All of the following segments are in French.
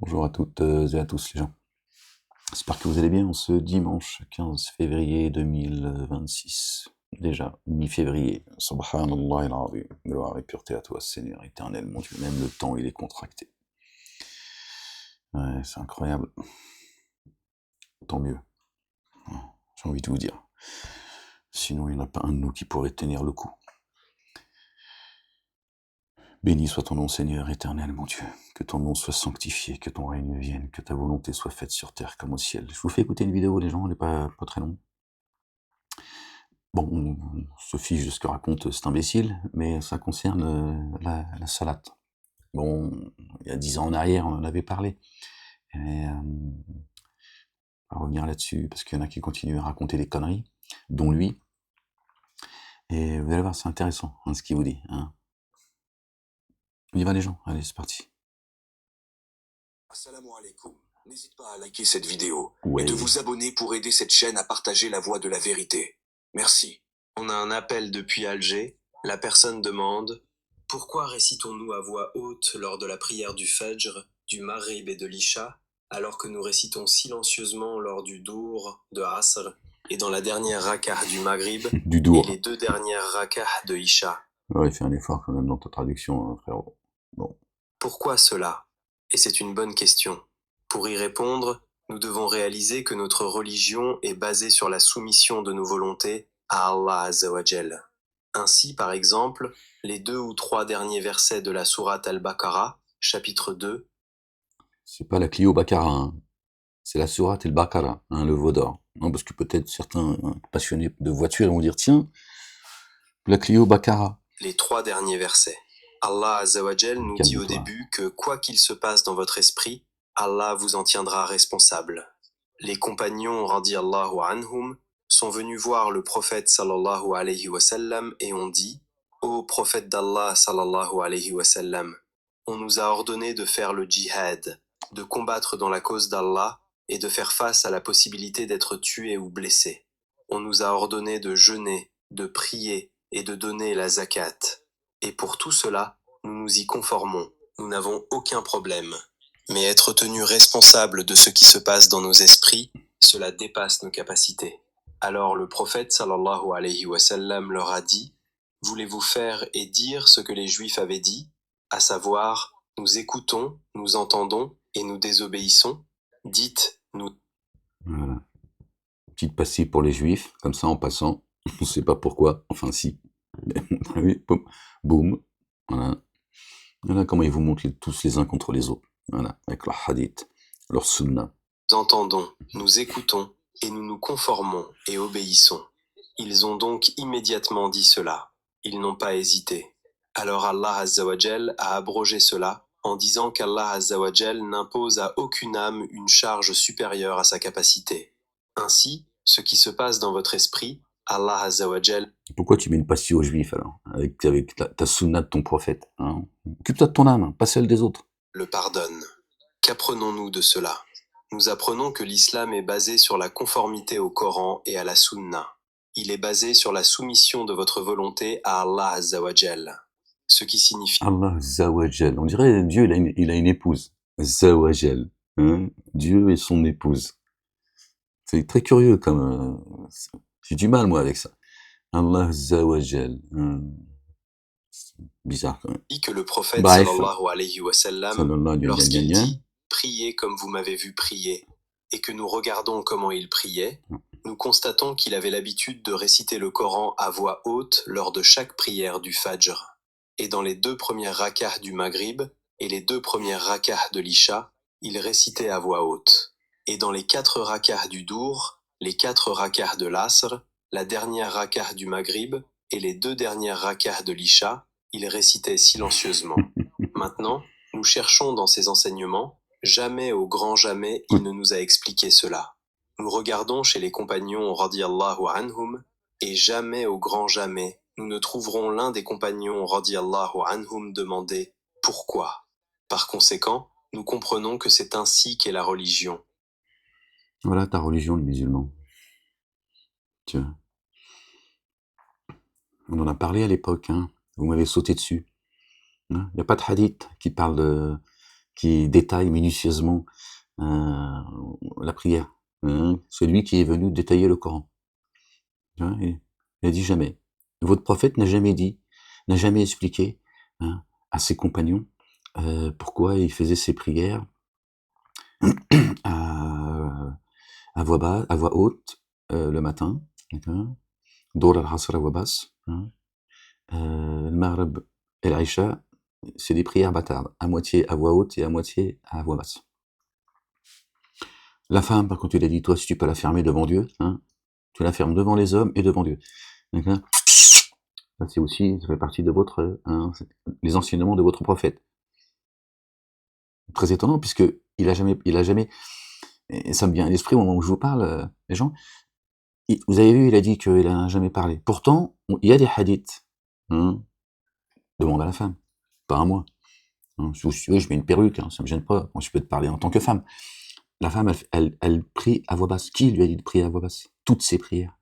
Bonjour à toutes et à tous les gens. J'espère que vous allez bien en ce dimanche 15 février 2026. Déjà, mi-février. Subhanallah al-azim. Gloire et pureté à toi, Seigneur éternel, mon Dieu. Même le temps, il est contracté. Ouais, c'est incroyable. Tant mieux. J'ai envie de vous dire. Sinon, il n'y en a pas un de nous qui pourrait tenir le coup. Béni soit ton nom, Seigneur éternel, mon Dieu. Que ton nom soit sanctifié, que ton règne vienne, que ta volonté soit faite sur terre comme au ciel. Je vous fais écouter une vidéo, les gens, elle n'est pas très longue. Bon, on se fiche de ce que raconte cet imbécile, mais ça concerne la salate. Bon, il y a 10 ans en arrière, on en avait parlé. Et, on va revenir là-dessus, parce qu'il y en a qui continuent à raconter des conneries, dont lui. Et vous allez voir, c'est intéressant, ce qu'il vous dit. On y va les gens, allez, c'est parti. Assalamu alaikum. N'hésite pas à liker cette vidéo Ouais. et de vous abonner pour aider cette chaîne à partager la voie de la vérité. Merci. On a un appel depuis Alger. La personne demande « Pourquoi récitons-nous à voix haute lors de la prière du Fajr, du Maghrib et de l'Isha, alors que nous récitons silencieusement lors du Dour, de Asr, et dans la dernière rakah du Maghrib, Du Dour. et les deux dernières rakah de Isha ?» Ouais, fais un effort quand même dans ta traduction, frérot. Bon. Pourquoi cela? Et c'est une bonne question. Pour y répondre, nous devons réaliser que notre religion est basée sur la soumission de nos volontés à Allah Azzawajal. Ainsi, par exemple, les 2 ou 3 derniers versets de la sourate Al-Baqarah, chapitre 2. C'est pas la Clio Baccarat, c'est la sourate Al-Baqarah, le veau d'or. Non, parce que peut-être certains passionnés de voitures vont dire, tiens, la Clio Baccarat. Les 3 derniers versets. Allah Azzawajal nous dit au début que quoi qu'il se passe dans votre esprit, Allah vous en tiendra responsable. Les compagnons radiyallahu anhum sont venus voir le prophète sallallahu alayhi wa sallam et ont dit « Ô prophète d'Allah sallallahu alayhi wa sallam, on nous a ordonné de faire le djihad, de combattre dans la cause d'Allah et de faire face à la possibilité d'être tué ou blessé. On nous a ordonné de jeûner, de prier et de donner la zakat. Et pour tout cela, nous nous y conformons. Nous n'avons aucun problème. Mais être tenu responsable de ce qui se passe dans nos esprits, cela dépasse nos capacités. » Alors le prophète sallallahu alayhi wa sallam leur a dit « Voulez-vous faire et dire ce que les Juifs avaient dit, à savoir, nous écoutons, nous entendons et nous désobéissons? Dites, nous... » Voilà. Petite passive pour les Juifs, comme ça en passant, on ne sait pas pourquoi, enfin si. Oui, boum, voilà. Voilà comment ils vous montrent tous les uns contre les autres. Voilà, avec leur hadith, leur sunna. Nous entendons, nous écoutons, et nous nous conformons et obéissons. Ils ont donc immédiatement dit cela. Ils n'ont pas hésité. Alors Allah Azzawajal a abrogé cela en disant qu'Allah Azzawajal n'impose à aucune âme une charge supérieure à sa capacité. Ainsi, ce qui se passe dans votre esprit, Allah Azzawajal... Pourquoi tu mets une passion aux Juifs alors, avec ta sunna de ton prophète, Occupe-toi de ton âme, pas celle des autres. Le pardonne. Qu'apprenons-nous de cela? Nous apprenons que l'islam est basé sur la conformité au Coran et à la Sunna. Il est basé sur la soumission de votre volonté à Allah Azzawajal. Ce qui signifie... Allah Azzawajal. On dirait Dieu, il a une épouse. Azzawajal. Dieu et son épouse. C'est très curieux comme... j'ai du mal, moi, avec ça. Allah Azzawajal. Bizarre, quand même. Dit que le prophète sallallahu alayhi wa sallam, lorsqu'il dit « Priez comme vous m'avez vu prier », et que nous regardons comment il priait, nous constatons qu'il avait l'habitude de réciter le Coran à voix haute lors de chaque prière du Fajr. Et dans les 2 premières rakahs du Maghrib et les 2 premières rakahs de l'Isha, il récitait à voix haute. Et dans les 4 rakahs du Dour, les 4 rakahs de l'Asr, la dernière rakah du Maghrib et les 2 dernières rakahs de l'Isha, il récitait silencieusement. Maintenant, nous cherchons dans ses enseignements, jamais au grand jamais il ne nous a expliqué cela. Nous regardons chez les compagnons radiyallahu anhum, et jamais au grand jamais nous ne trouverons l'un des compagnons radiyallahu anhum demander « Pourquoi ?» Par conséquent, nous comprenons que c'est ainsi qu'est la religion. Voilà ta religion, le musulman. Tu vois. On en a parlé à l'époque, vous m'avez sauté dessus. Il n'y a pas de hadith qui parle qui détaille minutieusement la prière. C'est lui qui est venu détailler le Coran. Hein, il a dit jamais. Votre prophète n'a jamais dit, n'a jamais expliqué à ses compagnons pourquoi il faisait ses prières à voix haute le matin, Dor al-Asr à voix basse, le Maghrib et l'Aïcha, c'est des prières bâtardes, à moitié à voix haute et à moitié à voix basse. La femme, par contre, il a dit, toi, si tu peux la fermer devant Dieu, tu la fermes devant les hommes et devant Dieu. D'accord ? Ça, c'est aussi, ça fait partie de votre, les enseignements de votre prophète. Très étonnant, puisque il a jamais, et ça me vient à l'esprit au moment où je vous parle, les gens, vous avez vu, il a dit qu'il n'a jamais parlé. Pourtant, il y a des hadiths. Demande à la femme, pas à moi. Si tu veux, je mets une perruque, ça me gêne pas. Moi, je peux te parler en tant que femme. La femme, elle prie à voix basse. Qui lui a dit de prier à voix basse? Toutes ses prières.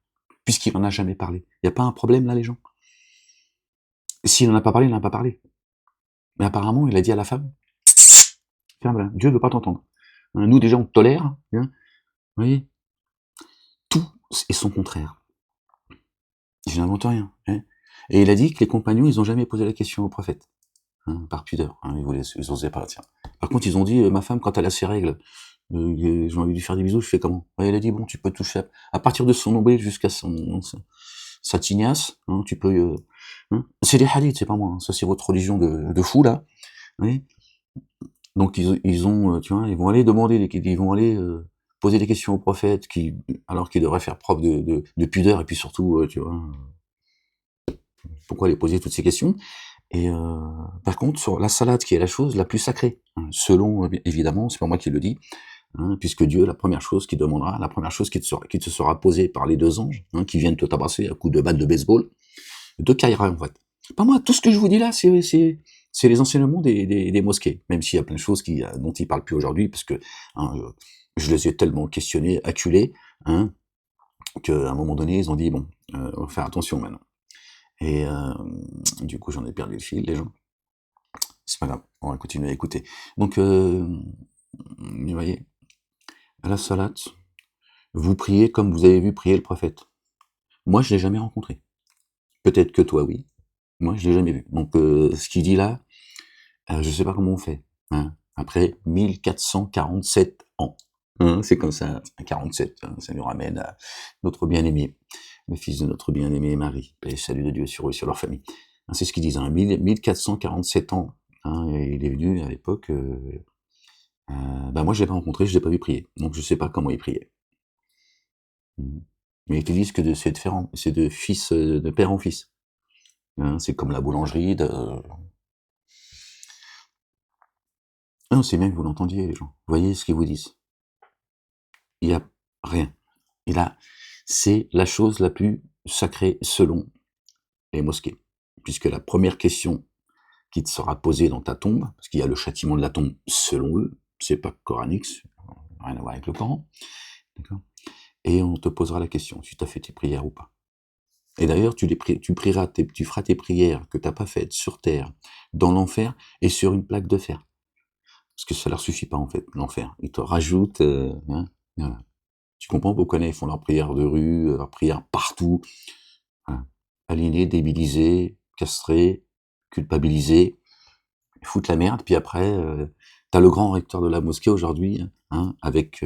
Puisqu'il n'en a jamais parlé. Il n'y a pas un problème là, les gens? S'il n'en a pas parlé, il n'en a pas parlé. Mais apparemment, il a dit à la femme, ferme-la, Dieu ne veut pas t'entendre. Nous, déjà, on tolère. Vous voyez? Tout est son contraire. Je n'invente rien. Et il a dit que les compagnons, ils n'ont jamais posé la question au prophète. Par pudeur. Ils n'osaient pas. Tiens. Par contre, ils ont dit, ma femme, quand elle a ses règles, j'ai envie de lui faire des bisous, je fais comment? Elle a dit, bon, tu peux toucher à partir de son nombril jusqu'à sa tignasse, tu peux... C'est des hadiths, c'est pas moi, ça c'est votre religion de fou, là. Oui. Donc ils ont, tu vois, ils vont aller demander, ils vont aller poser des questions au prophète, alors qu'il devrait faire preuve de pudeur, et puis surtout, tu vois, pourquoi aller poser toutes ces questions? Et par contre, sur la salade, qui est la chose la plus sacrée, selon, évidemment, c'est pas moi qui le dis, puisque Dieu, la première chose qu'il demandera, la première chose qui te sera posée par les deux anges, qui viennent te tabasser à coups de batte de baseball, de Kaira, en fait. Pas moi, tout ce que je vous dis là, c'est les enseignements des mosquées, même s'il y a plein de choses dont ils parlent plus aujourd'hui, parce que je les ai tellement questionnés, acculés, qu'à un moment donné, ils ont dit, bon, on va faire attention maintenant. Et du coup, j'en ai perdu le fil, les gens. C'est pas grave, on va continuer à écouter. Donc, vous voyez, à la salat, vous priez comme vous avez vu prier le prophète. Moi, je l'ai jamais rencontré. Peut-être que toi, oui. Moi, je l'ai jamais vu. Donc, ce qu'il dit là, je sais pas comment on fait. Après 1447 ans. C'est comme ça, 47, ça nous ramène à notre bien-aimé, le fils de notre bien-aimé Marie. Paix et salut de Dieu sur eux et sur leur famille. C'est ce qu'ils disent, 1447 ans. Et il est venu à l'époque... moi, je l'ai pas rencontré, je l'ai pas vu prier. Donc, je sais pas comment il priait. Mais ils te disent que c'est de fils, de père en fils. C'est comme la boulangerie Non, c'est bien que vous l'entendiez, les gens. Vous voyez ce qu'ils vous disent. Il y a rien. Et là, c'est la chose la plus sacrée selon les mosquées. Puisque la première question qui te sera posée dans ta tombe, parce qu'il y a le châtiment de la tombe selon eux, c'est pas coranique, rien à voir avec le Coran, d'accord? Et on te posera la question, si tu as fait tes prières ou pas. Et d'ailleurs, tu feras tes prières que tu n'as pas faites sur terre, dans l'enfer, et sur une plaque de fer. Parce que ça leur suffit pas, en fait, l'enfer. Ils te rajoutent... voilà. Tu comprends pourquoi ils font leurs prières de rue, leurs prières partout, aliénés, débilisés, castrés, culpabilisés, ils foutent la merde, puis après, t'as le grand recteur de la mosquée aujourd'hui, avec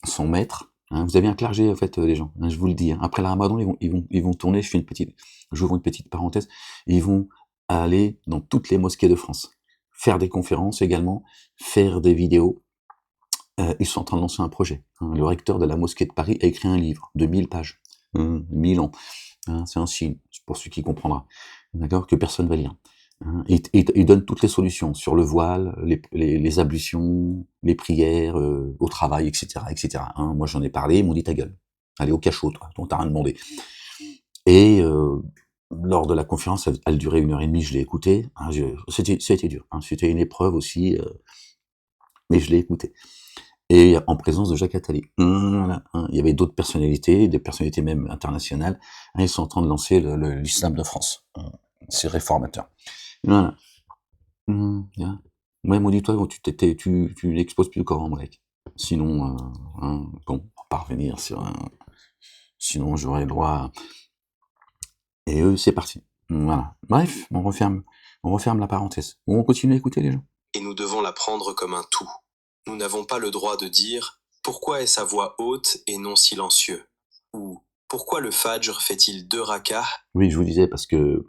son maître. Vous avez un clergé, en fait, les gens, je vous le dis. Après le ramadan, ils vont tourner, j'ouvre une petite parenthèse, ils vont aller dans toutes les mosquées de France, faire des conférences également, faire des vidéos. Ils sont en train de lancer un projet. Le recteur de la mosquée de Paris a écrit un livre de 1000 pages. 1000 ans. C'est un signe, pour ceux qui comprendra. D'accord, que personne va lire. Il donne toutes les solutions sur le voile, les ablutions, les prières, au travail, etc., etc. Moi, j'en ai parlé, ils m'ont dit ta gueule. Allez au cachot, toi, on t'a rien demandé. Et lors de la conférence, elle durait 1h30, je l'ai écouté. C'était dur. C'était une épreuve aussi, mais je l'ai écouté. Et en présence de Jacques Attali. Il y avait d'autres personnalités, des personnalités même internationales. Ils sont en train de lancer l'islam de France. C'est réformateur. Voilà. Ouais, moi, dis-toi, tu n'exposes plus le Coran, mec. Sinon, bon, on va pas revenir sur sinon j'aurais le droit et c'est parti. Voilà. Bref, on referme la parenthèse. Bon, on continue à écouter les gens? Et nous devons la prendre comme un tout. Nous n'avons pas le droit de dire « Pourquoi est sa voix haute et non silencieux ?» ou « Pourquoi le Fajr fait-il 2 rak'ahs ?» Oui, je vous disais parce que,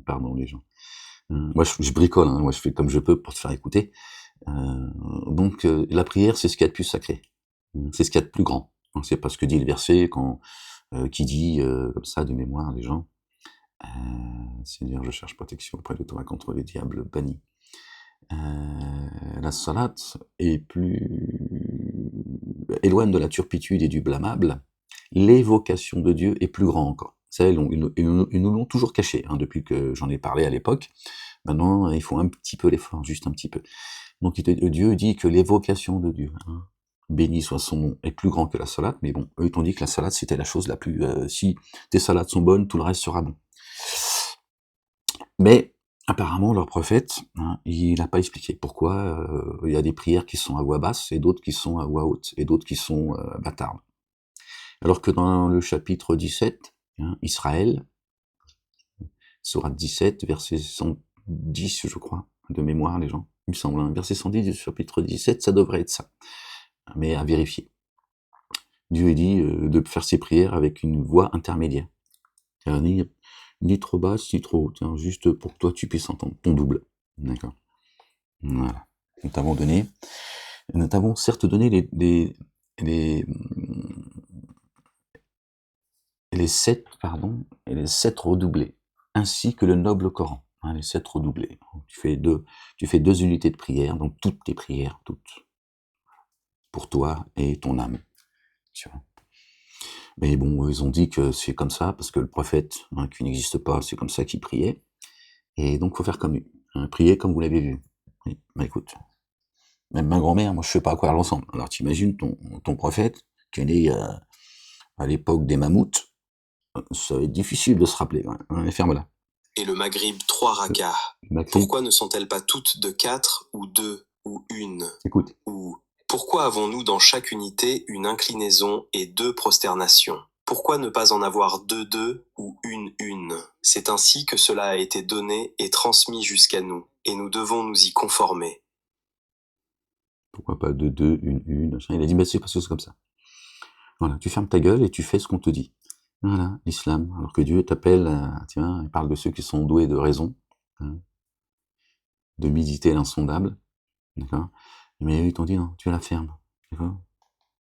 pardon les gens. Moi je bricole, hein, moi je fais comme je peux pour te faire écouter. Donc la prière, c'est ce qu'il y a de plus sacré. C'est ce qu'il y a de plus grand. Donc c'est pas ce que dit le verset quand qui dit comme ça de mémoire les gens. Seigneur, je cherche protection auprès de toi contre les diables bannis. La salate est éloigne de la turpitude et du blâmable. L'évocation de Dieu est plus grand encore. Ça, ils nous l'ont toujours caché, hein, depuis que j'en ai parlé à l'époque. Maintenant, il faut un petit peu l'effort, juste un petit peu. Donc Dieu dit que l'évocation de Dieu, hein, béni soit son nom, est plus grand que la salade, mais bon, eux ils t'ont dit que la salade c'était la chose la plus... si tes salades sont bonnes, tout le reste sera bon. Mais apparemment leur prophète, hein, il n'a pas expliqué pourquoi il y a des prières qui sont à voix basse et d'autres qui sont à voix haute, et d'autres qui sont bâtardes. Alors que dans le chapitre 17, hein, Israël, sourate 17, verset 110, je crois, de mémoire, les gens, il me semble, hein, verset 110 du chapitre 17, ça devrait être ça, mais à vérifier. Dieu dit de faire ses prières avec une voix intermédiaire, ni trop basse, ni trop haute, hein, juste pour que toi tu puisses entendre ton double. D'accord. Voilà. Nous t'avons certes donné les 7 redoublés, ainsi que le noble Coran, hein, les 7 redoublés. Tu fais deux unités de prière, donc toutes tes prières, toutes, pour toi et ton âme. Tu vois. Mais bon, ils ont dit que c'est comme ça, parce que le prophète, hein, qui n'existe pas, c'est comme ça qu'il priait, et donc faut faire comme lui, hein, prier comme vous l'avez vu. Oui, bah écoute, même ma grand-mère, moi je sais pas à quoi elle ressemble. Alors t'imagines ton prophète, qui est né à l'époque des mammouths, ça va être difficile de se rappeler, hein, ferme-la. Et le Maghrib 3 rak'ahs. Pourquoi ne sont-elles pas toutes de 4 ou 2 ou une? Écoute. Ou pourquoi avons-nous dans chaque unité une inclinaison et 2 prosternations? Pourquoi ne pas en avoir 2 ou une? C'est ainsi que cela a été donné et transmis jusqu'à nous, et nous devons nous y conformer. Pourquoi pas 2, une, machin. Il a dit, bah c'est parce que c'est comme ça. Voilà, tu fermes ta gueule et tu fais ce qu'on te dit. Voilà, l'islam. Alors que Dieu t'appelle, tiens, il parle de ceux qui sont doués de raison, hein, de méditer l'insondable, d'accord. Mais eux, ils t'ont dit, non, tu la fermes, d'accord.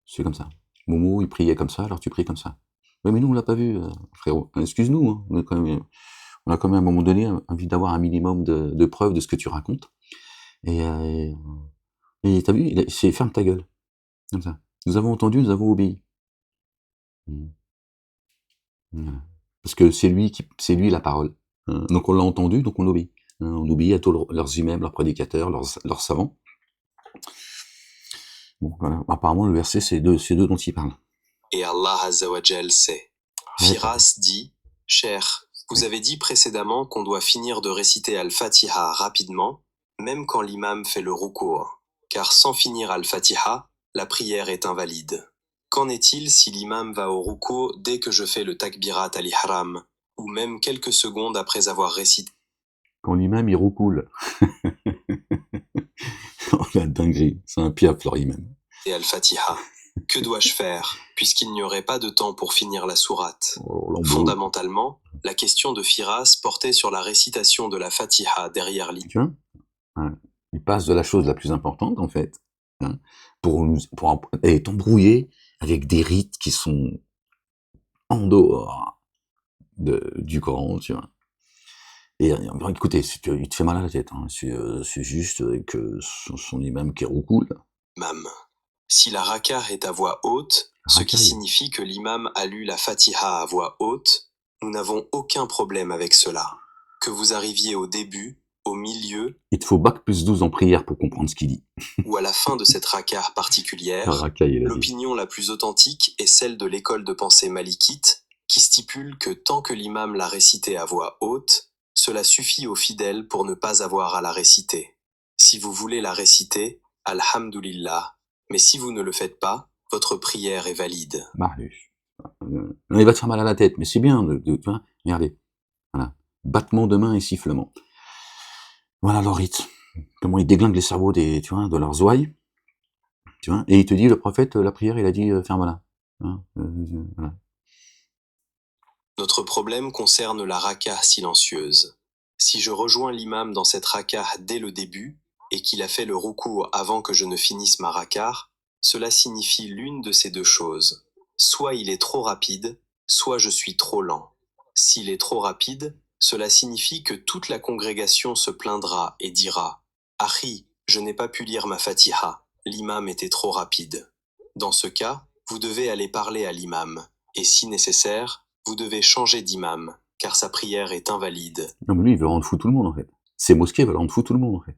C'est comme ça. Momo, il priait comme ça, alors tu pries comme ça. Ouais, mais nous, on l'a pas vu, frérot. Excuse-nous, hein, on a quand même, à un moment donné, envie d'avoir un minimum de preuves de ce que tu racontes. Et t'as vu, c'est ferme ta gueule. Comme ça. Nous avons entendu, nous avons obéi. Voilà. Parce que c'est lui la parole. Donc on l'a entendu, donc on obéit. On obéit à tous leurs imams, leurs prédicateurs, leurs savants. Bon, voilà. Apparemment, le verset, c'est d'eux dont il parle. Et Allah Azzawajal sait. Firas dit, « Cher, vous avez dit précédemment qu'on doit finir de réciter Al-Fatiha rapidement, même quand l'imam fait le rukour, car sans finir Al-Fatiha, la prière est invalide. Qu'en est-il si l'imam va au rukour dès que je fais le takbirat al-ihram, ou même quelques secondes après avoir récité? » Quand l'imam, il roucoule. Oh, la dinguerie. C'est un piaf, leur imam. Et Al-Fatiha. Que dois-je faire, puisqu'il n'y aurait pas de temps pour finir la sourate? Fondamentalement, la question de Firas portait sur la récitation de la Fatiha derrière l'imam. Tu vois, voilà. Il passe de la chose la plus importante, en fait, hein, pour t'embrouiller avec des rites qui sont en dehors du Coran, tu vois. Et écoutez, il te fait mal à la tête, hein. C'est juste que son imam qui roucoule. Mam. Si la raka est à voix haute, ce qui signifie que l'imam a lu la Fatiha à voix haute, nous n'avons aucun problème avec cela. Que vous arriviez au début, au milieu... Il te faut bac plus 12 en prière pour comprendre ce qu'il dit. Ou à la fin de cette raka particulière, l'opinion la plus authentique est celle de l'école de pensée malikite, qui stipule que tant que l'imam l'a récité à voix haute, cela suffit aux fidèles pour ne pas avoir à la réciter. Si vous voulez la réciter, Alhamdulillah, mais si vous ne le faites pas, votre prière est valide. Mahluch. Il va te faire mal à la tête, mais c'est bien tu vois, regardez. Voilà. Battement de main et sifflement. Voilà leur rite. Comment ils déglinguent les cerveaux tu vois, de leurs ouailles. Tu vois, et il te dit, le prophète, la prière, il a dit, ferme-la. Hein, voilà. Notre problème concerne la rakah silencieuse. Si je rejoins l'imam dans cette rakah dès le début, et qu'il a fait le ruku avant que je ne finisse ma rakah, cela signifie l'une de ces deux choses. Soit il est trop rapide, soit je suis trop lent. S'il est trop rapide, cela signifie que toute la congrégation se plaindra et dira « Achi, je n'ai pas pu lire ma fatiha, l'imam était trop rapide ». Dans ce cas, vous devez aller parler à l'imam, et si nécessaire, vous devez changer d'imam, car sa prière est invalide. Non, mais lui, il veut rendre fou tout le monde, en fait. Ces mosquées veulent rendre fou tout le monde, en fait.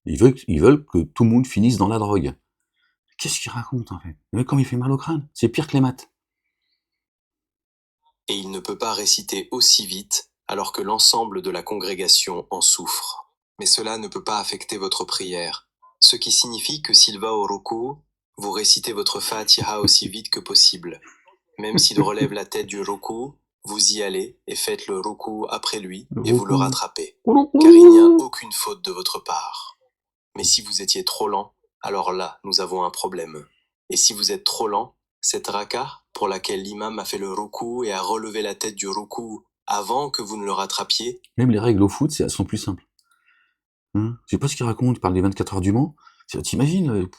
Ils veulent que tout le monde finisse dans la drogue. Qu'est-ce qu'il raconte, en fait? Mais comme il fait mal au crâne, c'est pire que les maths. Et il ne peut pas réciter aussi vite, alors que l'ensemble de la congrégation en souffre. Mais cela ne peut pas affecter votre prière, ce qui signifie que s'il va au ruku, vous récitez votre fatiha aussi vite que possible. Même s'il relève la tête du ruku, vous y allez et faites le ruku après lui et vous le rattrapez, car il n'y a aucune faute de votre part. Mais si vous étiez trop lent, alors là, nous avons un problème. Et si vous êtes trop lent, cette raka, pour laquelle l'imam a fait le ruku et a relevé la tête du ruku avant que vous ne le rattrapiez... Même les règles au foot, elles sont plus simples. Hein, je sais pas ce qu'il raconte, il parle des 24 heures du Mans. T'imagines,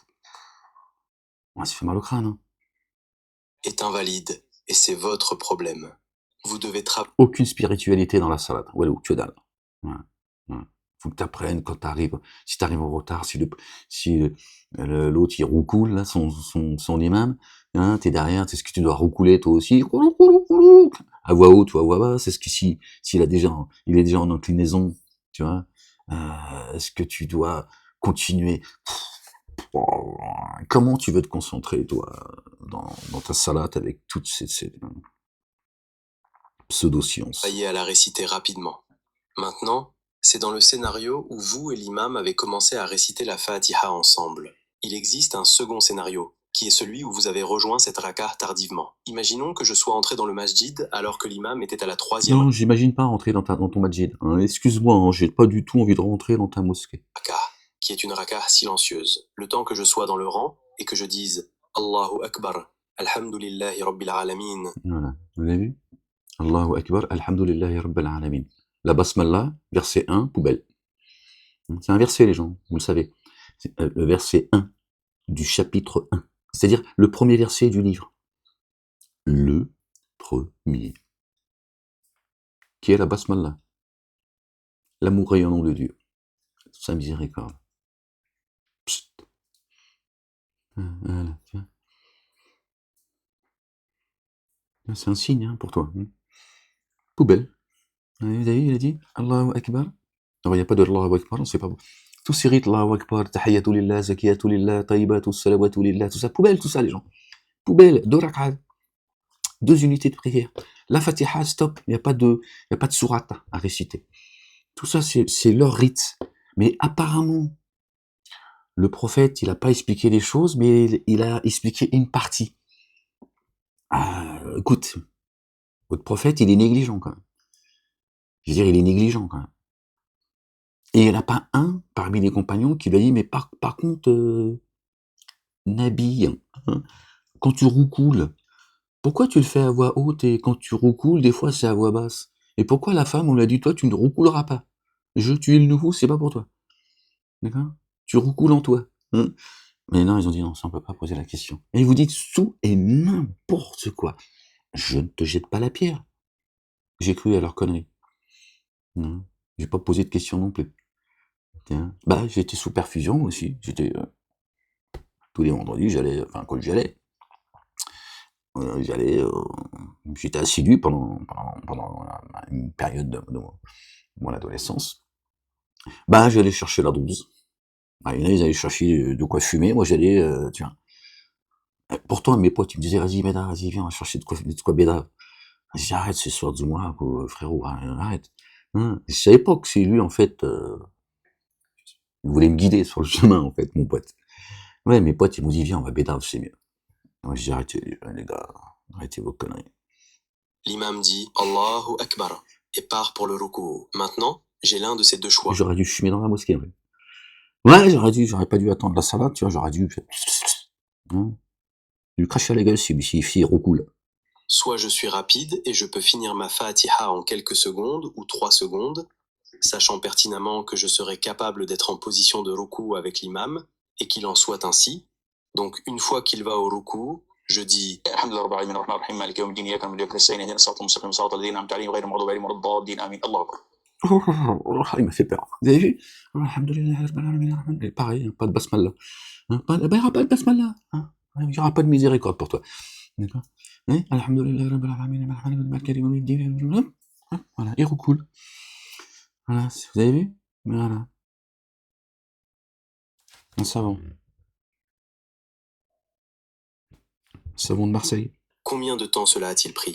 ouais, ça fait mal au crâne. Hein. Est invalide, et c'est votre problème. Vous devez aucune spiritualité dans la salade. Voilà, que dalle. Ouais. Ouais. Faut que t'apprennes quand t'arrives. Si t'arrives en retard, si l'autre il roucoule, là, son imam, hein, t'es derrière, c'est ce que tu dois roucouler toi aussi. À voix haute ou à voix basse, c'est ce que s'il il est déjà en inclinaison, tu vois. Est-ce que tu dois continuer? Comment tu veux te concentrer, toi, dans ta salade avec toutes ces pseudo-sciences? Soyez à la réciter rapidement. Maintenant, c'est dans le scénario où vous et l'imam avez commencé à réciter la Fatiha ensemble. Il existe un second scénario, qui est celui où vous avez rejoint cette rakah tardivement. Imaginons que je sois entré dans le masjid alors que l'imam était à la 3e Non, j'imagine pas rentrer dans ton masjid. Hein. Excuse-moi, hein, j'ai pas du tout envie de rentrer dans ta mosquée. rakah, qui est une rakah silencieuse. Le temps que je sois dans le rang et que je dise Allahu Akbar, Alhamdulillahi Rabbil Alamin. Voilà, vous avez vu? Allahu Akbar, Alhamdulillahi Rabbil Alamin. La basmallah, verset 1, poubelle. C'est un verset, les gens, vous le savez. C'est le verset 1 du chapitre 1. C'est-à-dire le premier verset du livre. Le premier. Qui est la basmallah. L'amour et au nom de Dieu. Sa miséricorde. Psst. Voilà, tiens. C'est un signe hein, pour toi. Poubelle. Vous avez vu, il a dit Allahu Akbar. Alors, il n'y a pas de Allahu Akbar, on ne sait pas. Tous ces rites, Allahu Akbar, Tahiyatu lillah, Zakiyatu lillah, Tayyibatu, Salawatu lillah, tout ça, poubelle, tout ça, les gens. Poubelle, 2 rak'at, 2 unités de prière. La Fatiha, stop, il n'y a pas de sourate à réciter. Tout ça, c'est leur rite. Mais apparemment, le prophète, il n'a pas expliqué les choses, mais il a expliqué une partie. Écoute, votre prophète, il est négligent quand même. Je veux dire, il est négligent quand même. Et il n'y en a pas un parmi les compagnons qui lui a dit, mais par contre, Nabi, hein, quand tu roucoules, pourquoi tu le fais à voix haute et quand tu roucoules, des fois c'est à voix basse? Et pourquoi la femme, on lui a dit, toi, tu ne roucouleras pas. Tu es le nouveau, c'est pas pour toi. D'accord? Tu roucoules en toi. Hein? Mais non, ils ont dit, non, ça on peut pas poser la question. Et vous dites tout et n'importe quoi. Je ne te jette pas la pierre. J'ai cru à leur connerie. Non. J'ai pas posé de questions non plus. Tiens. Bah, j'étais sous perfusion aussi. J'étais tous les vendredis, quand j'y allais, j'étais assidu pendant une période de mon adolescence. Bah, j'allais chercher la 12. Bah, il y en a, ils allaient chercher de quoi fumer. Moi, j'allais, tiens. Pourtant, mes potes, ils me disaient, vas-y, Béda, vas-y, viens, on va chercher de quoi Béda. Je dis, arrête, c'est soir du mois, frérot, arrête. Hein. Je savais pas que c'est lui, en fait, Il voulait me guider sur le chemin, en fait, mon pote. Ouais, mes potes, ils m'ont dit, viens, on va bédard, c'est mieux. Moi, j'ai dit, arrêtez, les gars, arrêtez vos conneries. L'imam dit Allahu Akbar et part pour le ruku. Maintenant, j'ai l'un de ces deux choix. J'aurais dû fumer dans la mosquée, ouais. Ouais, j'aurais pas dû attendre la salade, tu vois, j'aurais dû... Hein, lui cracher à la gueule s'il recoule. Soit je suis rapide et je peux finir ma Fatiha en quelques secondes ou 3 secondes, sachant pertinemment que je serai capable d'être en position de ruku avec l'imam et qu'il en soit ainsi. Donc une fois qu'il va au ruku, je dis Il m'a fait peur. Vous avez vu? Et pareil, hein, pas de basmallah. Hein, il n'y aura pas de basmallah. Hein, il n'y aura pas de miséricorde pour toi. D'accord? Hein, voilà, il recoule. Voilà, vous avez vu? Voilà. Un savon. Savon de Marseille. Combien de temps cela a-t-il pris?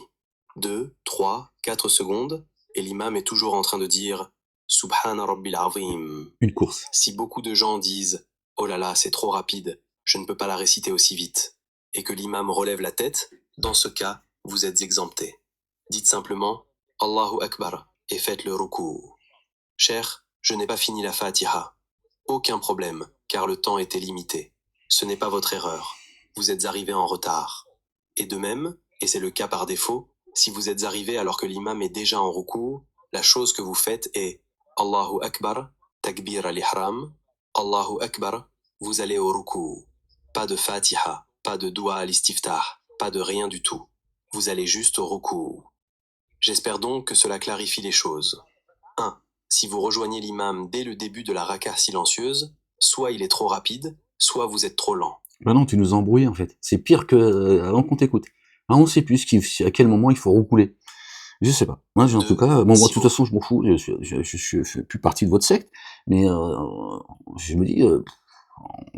2, 3, 4 secondes, et l'imam est toujours en train de dire Subhana Rabbil Azim. Une course. Si beaucoup de gens disent Oh là là, c'est trop rapide, je ne peux pas la réciter aussi vite, et que l'imam relève la tête, dans ce cas, vous êtes exempté. Dites simplement Allahu Akbar et faites le ruku. Cher, je n'ai pas fini la Fatiha. Aucun problème, car le temps était limité. Ce n'est pas votre erreur. Vous êtes arrivé en retard. Et de même, et c'est le cas par défaut, si vous êtes arrivé alors que l'imam est déjà en ruku, la chose que vous faites est Allahu Akbar, Takbir al-Ihram, Allahu Akbar, vous allez au ruku. Pas de Fatiha, pas de Dua al-Istiftah, pas de rien du tout. Vous allez juste au ruku. J'espère donc que cela clarifie les choses. 1. Si vous rejoignez l'imam dès le début de la raka silencieuse, soit il est trop rapide, soit vous êtes trop lent. Bah non, tu nous as embrouillés en fait. C'est pire que avant qu'on t'écoute. Là, on sait plus à quel moment il faut recouler. Je sais pas. Moi, en tout cas, bon, moi, de toute façon, je m'en fous. Je fais plus partie de votre secte, mais je me dis, à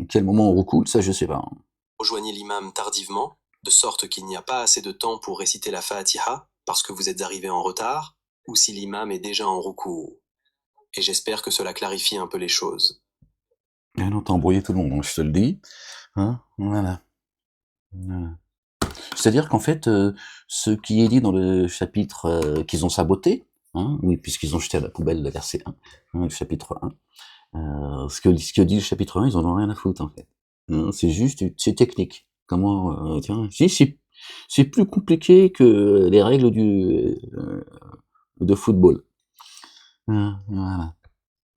quel moment on recoule, ça, je sais pas. Rejoignez l'imam tardivement, de sorte qu'il n'y a pas assez de temps pour réciter la Fatiha, parce que vous êtes arrivé en retard, ou si l'imam est déjà en ruku. Et j'espère que cela clarifie un peu les choses. Ah non, t'as embrouillé tout le monde, hein, je te le dis. Hein, voilà. C'est-à-dire qu'en fait, ce qui est dit dans le chapitre qu'ils ont saboté, hein, oui, puisqu'ils ont jeté à la poubelle le verset 1, hein, le chapitre 1, ce que dit le chapitre 1, ils en ont rien à foutre, en fait. Hein, c'est juste, c'est technique. Comment, tiens, c'est plus compliqué que les règles de football. Voilà.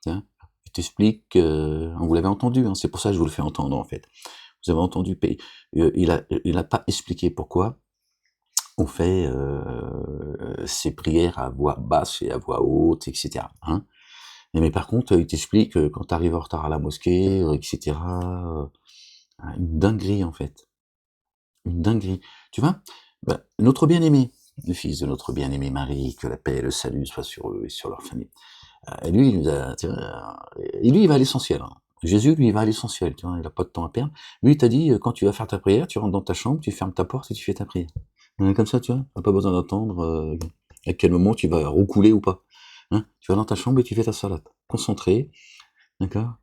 Tiens, je t'explique, vous l'avez entendu, hein, c'est pour ça que je vous le fais entendre, en fait. Vous avez entendu, il a pas expliqué pourquoi on fait ces prières à voix basse et à voix haute, etc. Hein. Mais par contre, il t'explique quand tu arrives en retard à la mosquée, etc. Une dinguerie en fait. Une dinguerie. Tu vois, notre bien-aimé, le fils de notre bien-aimé Marie, que la paix et le salut soient sur eux et sur leur famille. Lui, il va à l'essentiel. Hein. Jésus, lui, il va à l'essentiel, tu vois, il a pas de temps à perdre. Lui, il t'a dit, quand tu vas faire ta prière, tu rentres dans ta chambre, tu fermes ta porte et tu fais ta prière. Comme ça, tu vois, t'as pas besoin d'attendre à quel moment tu vas recouler ou pas. Hein, tu vas dans ta chambre et tu fais ta salade. Concentré, d'accord.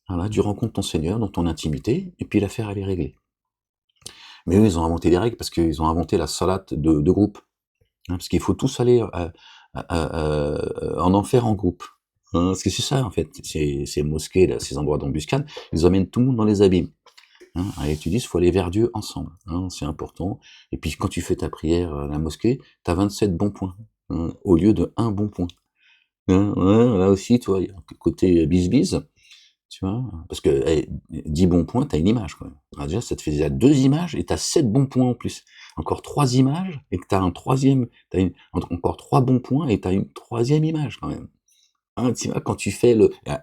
Voilà, tu rencontres ton Seigneur dans ton intimité, et puis l'affaire, elle est réglée. Mais eux, ils ont inventé des règles parce qu'ils ont inventé la salade de groupe. Hein, parce qu'il faut tous aller en enfer en groupe. Hein, parce que c'est ça, en fait, ces mosquées, là, ces endroits d'embuscade, ils emmènent tout le monde dans les abîmes. Hein, et tu dis, il faut aller vers Dieu ensemble, hein, c'est important. Et puis quand tu fais ta prière à la mosquée, tu as 27 bons points, hein, au lieu de 1 bon point. Hein, ouais, là aussi, tu vois, il y a un côté bis-bis, tu vois, parce que 10 bons points, tu as une image. Quoi. Alors déjà, ça te fait déjà 2 images et tu as 7 bons points en plus. Encore 3 images et que tu as un troisième, encore 3 bons points et tu as une troisième image quand même. Hein, tu vois, quand tu fais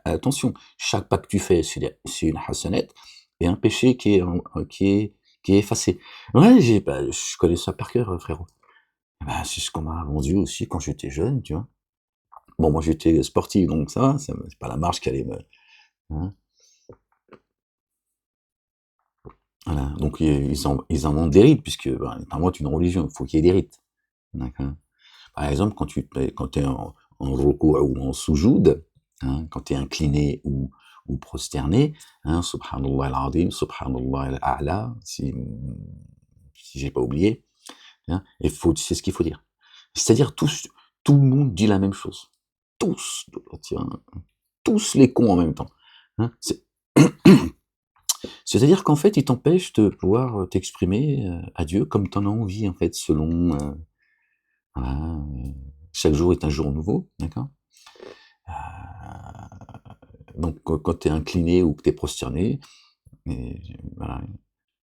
attention, chaque pas que tu fais, c'est une hasanette et un péché qui est effacé. Ouais, je connais ça par cœur, frérot. C'est ce qu'on m'a vendu aussi quand j'étais jeune, tu vois. Bon, moi j'étais sportif, donc ça c'est pas la marche qui allait me... Hein. Voilà, donc ils inventent des rites, puisque inventent une religion, il faut qu'il y ait des rites. D'accord. Par exemple, quand tu es en ruku' ou en soujoud, hein, quand tu es incliné ou ou prosterné, hein, subhanallah al-azim, subhanallah al-a'la, si j'ai pas oublié, hein, et c'est ce qu'il faut dire. C'est-à-dire tout le monde dit la même chose. Tous, tiens, tous les cons en même temps. Hein, c'est-à-dire qu'en fait, ils t'empêchent de pouvoir t'exprimer à Dieu comme tu en as envie, en fait, selon... voilà, chaque jour est un jour nouveau, d'accord. Donc quand tu es incliné ou que tu es prosterné, et, voilà,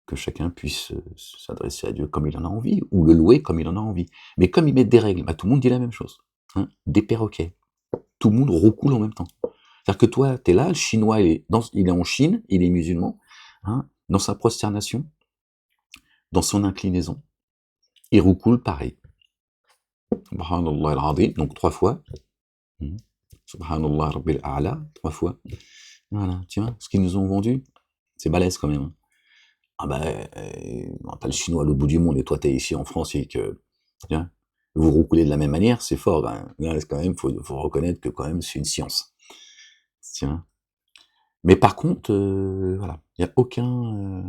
que chacun puisse s'adresser à Dieu comme il en a envie, ou le louer comme il en a envie. Mais comme ils mettent des règles, bah, tout le monde dit la même chose. Hein, des perroquets. Tout le monde roucoule en même temps. C'est-à-dire que toi, tu es là, le Chinois, il est en Chine, il est musulman, hein, dans sa prosternation, dans son inclinaison, il roucoule pareil. Subhanallah al-azim, donc 3 fois. Subhanallah rabbil a'la, 3 fois. Voilà, tu vois, ce qu'ils nous ont vendu, c'est balèze quand même. Hein. Ah bah, t'as le Chinois à l'autre bout du monde et toi t'es ici en France et que, tiens, vous roucoulez de la même manière, c'est fort. Ben, là, quand même, faut reconnaître que quand même c'est une science. Tiens. Mais par contre, voilà, il n'y a aucun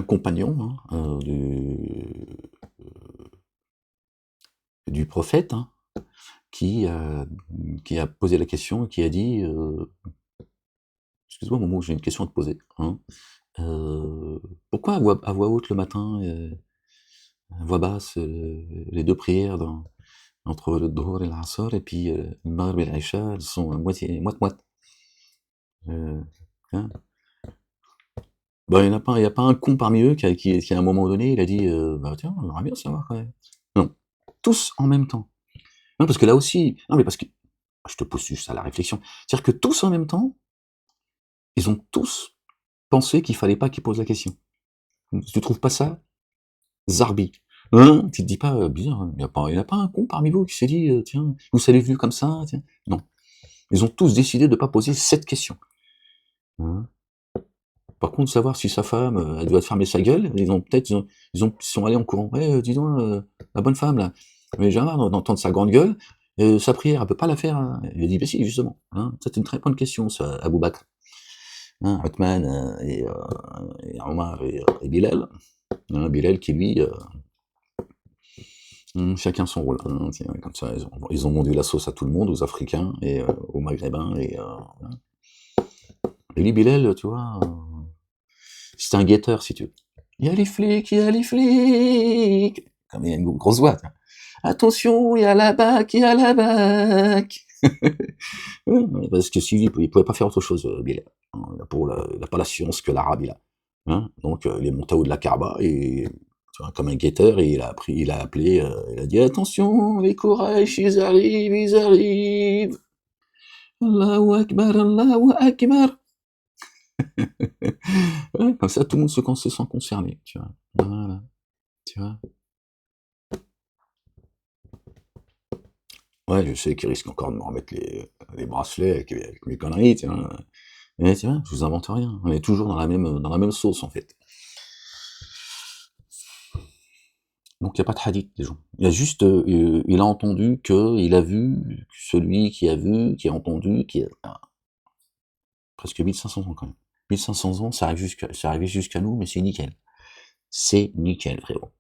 compagnon hein, du prophète hein, qui a posé la question et qui a dit excuse-moi Momo, j'ai une question à te poser. Hein. Pourquoi à voix haute le matin, à voix basse, les deux prières entre le Dhuhr et l'Asr, et puis le Maghrib et l'Isha, elles sont moite-moite. Hein. Bah, il n'y a pas un con parmi eux qui à un moment donné, il a dit bah tiens, on aimerait bien savoir quand même. Non, tous en même temps. Non, parce que là aussi, non mais parce que je te pousse juste à la réflexion. C'est-à-dire que tous en même temps, ils ont tous pensé qu'il fallait pas qu'ils posent la question. Tu trouves pas ça zarbi? Hein? Tu te dis pas bizarre, il n'y a pas un con parmi vous qui s'est dit tiens, vous ça l'est venu comme ça, tiens. Non. Ils ont tous décidé de pas poser cette question. Hein. Par contre, savoir si sa femme, elle doit fermer sa gueule, ils sont allés en courant. «Ouais, dis donc, la bonne femme là, mais j'ai marre d'entendre sa grande gueule, sa prière, elle peut pas la faire, hein?» Il a dit: «Beh si, justement, hein, ça c'est une très bonne question ça, Abou Bakr, hein, Othman, et Omar et Bilal». Hein, Bilal qui lui, chacun son rôle, hein, tiens, comme ça ils ont vendu la sauce à tout le monde, aux Africains et aux Maghrébins et voilà. Et lui Bilal, tu vois, c'était un guetteur si tu veux. Il y a les flics, il y a les flics. Comme il y a une grosse voix. Tiens. Attention, il y a la BAC, il y a la BAC. Parce que s'il il pouvait pas faire autre chose, Bilal. Hein, il n'a pas la science que l'arabe il a. Hein, donc il est monté au haut de la Kaaba et tu vois, comme un guetteur et il a appelé, il a dit attention, les Quraysh, ils arrivent, ils arrivent. Allahu Akbar, Allahu Akbar. Ouais, comme ça, tout le monde se sent concerné, tu vois. Voilà, tu vois. Ouais, je sais qu'ils risquent encore de me remettre les bracelets avec mes conneries, tu vois. Mais tu vois, je vous invente rien. On est toujours dans la même sauce, en fait. Donc il n'y a pas de hadith, des gens. Il a juste, il a entendu il a vu, celui qui a vu, qui a entendu, presque 1500 ans quand même. 1500 ans, ça arrive jusqu'à nous, mais c'est nickel. C'est nickel, frérot.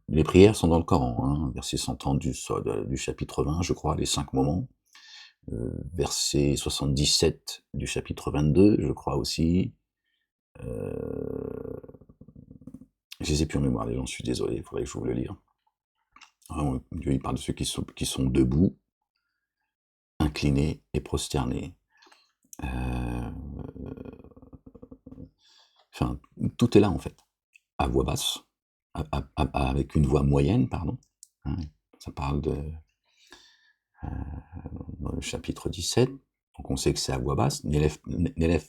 Les prières sont dans le Coran, hein, verset 130 du chapitre 20, je crois, les 5 moments. Verset 77 du chapitre 22, je crois aussi. Je les ai plus en mémoire, les gens, je suis désolé, il faudrait que je vous le lire. Dieu, il parle de ceux qui sont debout, inclinés et prosternés. Enfin, tout est là, en fait. À voix basse, avec une voix moyenne, pardon. Hein, ça parle dans le chapitre 17. Donc on sait que c'est à voix basse. N'élève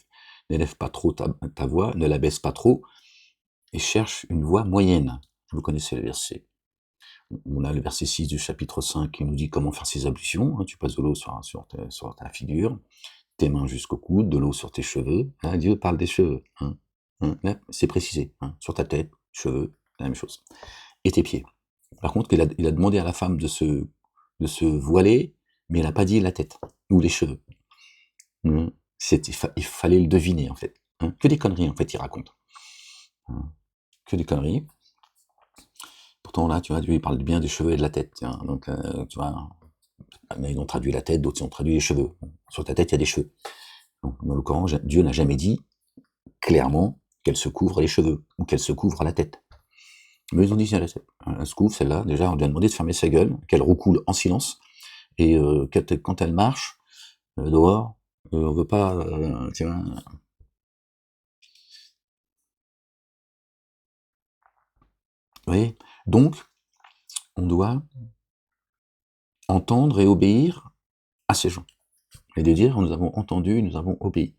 pas trop ta voix, ne la baisse pas trop, et cherche une voix moyenne. Vous connaissez le verset. On a le verset 6 du chapitre 5 qui nous dit comment faire ses ablutions. Hein, tu passes de l'eau sur ta figure, tes mains jusqu'au coude, de l'eau sur tes cheveux. Hein, Dieu parle des cheveux. Hein, là, c'est précisé. Hein, sur ta tête, cheveux, la même chose. Et tes pieds. Par contre, il a demandé à la femme de se voiler Mais il n'a pas dit la tête ou les cheveux. Il fallait le deviner, en fait. Que des conneries, en fait, il raconte. Que des conneries. Pourtant, là, tu vois, Dieu, il parle bien des cheveux et de la tête. Donc, tu vois, ils ont traduit la tête, d'autres ils ont traduit les cheveux. Sur ta tête, il y a des cheveux. Donc, dans le Coran, Dieu n'a jamais dit clairement qu'elle se couvre les cheveux ou qu'elle se couvre la tête. Mais ils ont dit, tiens, elle se couvre, celle-là. Déjà, on lui a demandé de fermer sa gueule, qu'elle recoule en silence. Et quand elle marche dehors, on veut pas, tu vois. Vous voyez. Donc, on doit entendre et obéir à ces gens. Et de dire, nous avons entendu, nous avons obéi.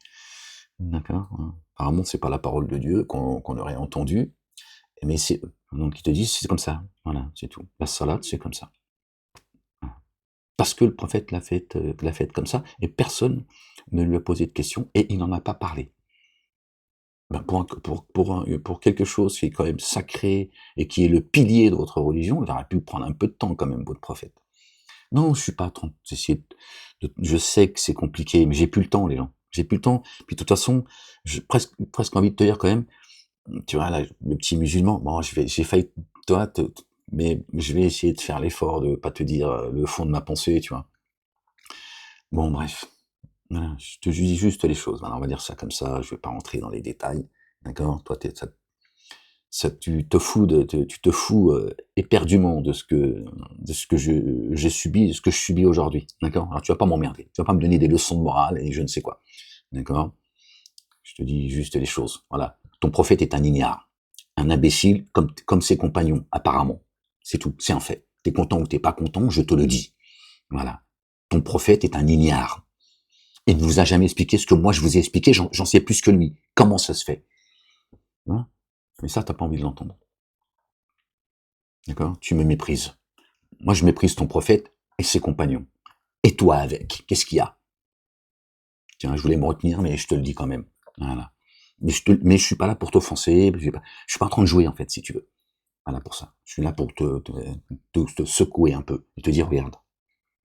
D'accord. Apparemment, c'est pas la parole de Dieu qu'on aurait entendue, mais c'est eux. Donc ils te disent, c'est comme ça. Voilà, c'est tout. La salade, c'est comme ça. Parce que le prophète l'a fait comme ça, et personne ne lui a posé de questions, et il n'en a pas parlé. Ben pour quelque chose qui est quand même sacré, et qui est le pilier de votre religion, il aurait pu prendre un peu de temps quand même, votre prophète. Non, je suis pas en train d'essayer je sais que c'est compliqué, mais j'ai plus le temps, les gens. J'ai plus le temps. Puis de toute façon, j'ai presque envie de te dire quand même, tu vois, là, le petit musulman, bon, j'ai failli, toi, mais je vais essayer de faire l'effort de pas te dire le fond de ma pensée, tu vois. Bon, bref. Voilà, je te dis juste les choses. Voilà, on va dire ça comme ça, je vais pas rentrer dans les détails. D'accord? Toi, tu te fous éperdument de ce que j'ai subi, de ce que je subis aujourd'hui. D'accord? Alors tu vas pas m'emmerder. Tu vas pas me donner des leçons de morale et je ne sais quoi. D'accord? Je te dis juste les choses. Voilà. Ton prophète est un ignare. Un imbécile comme ses compagnons, apparemment. C'est tout. C'est un fait. T'es content ou t'es pas content, je te le dis. Voilà. Ton prophète est un ignare. Il ne vous a jamais expliqué ce que moi je vous ai expliqué, j'en sais plus que lui. Comment ça se fait? Hein? Mais ça, t'as pas envie de l'entendre. D'accord? Tu me méprises. Moi, je méprise ton prophète et ses compagnons. Et toi avec, qu'est-ce qu'il y a? Tiens, je voulais me retenir, mais je te le dis quand même. Voilà. Mais je suis pas là pour t'offenser, je suis pas en train de jouer, en fait, si tu veux. Voilà pour ça. Je suis là pour te secouer un peu et te dire, regarde,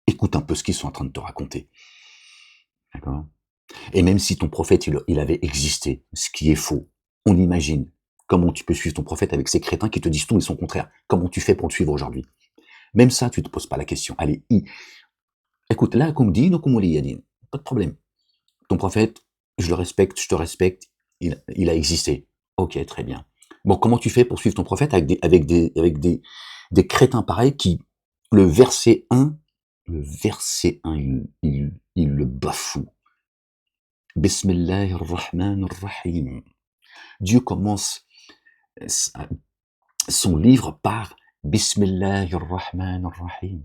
écoute un peu ce qu'ils sont en train de te raconter. D'accord? Et même si ton prophète, il avait existé, ce qui est faux, on imagine comment tu peux suivre ton prophète avec ces crétins qui te disent tout et son contraire. Comment tu fais pour le suivre aujourd'hui? Même ça, tu te poses pas la question. Allez, écoute, là, comme dit, donc Yadin, pas de problème. Ton prophète, je le respecte, je te respecte, il a existé. Ok, très bien. Bon, comment tu fais pour suivre ton prophète avec des crétins pareils qui, le verset 1, il le bafoue. Bismillahir-Rahmanir-Rahim. Dieu commence son livre par Bismillahir-Rahmanir-Rahim.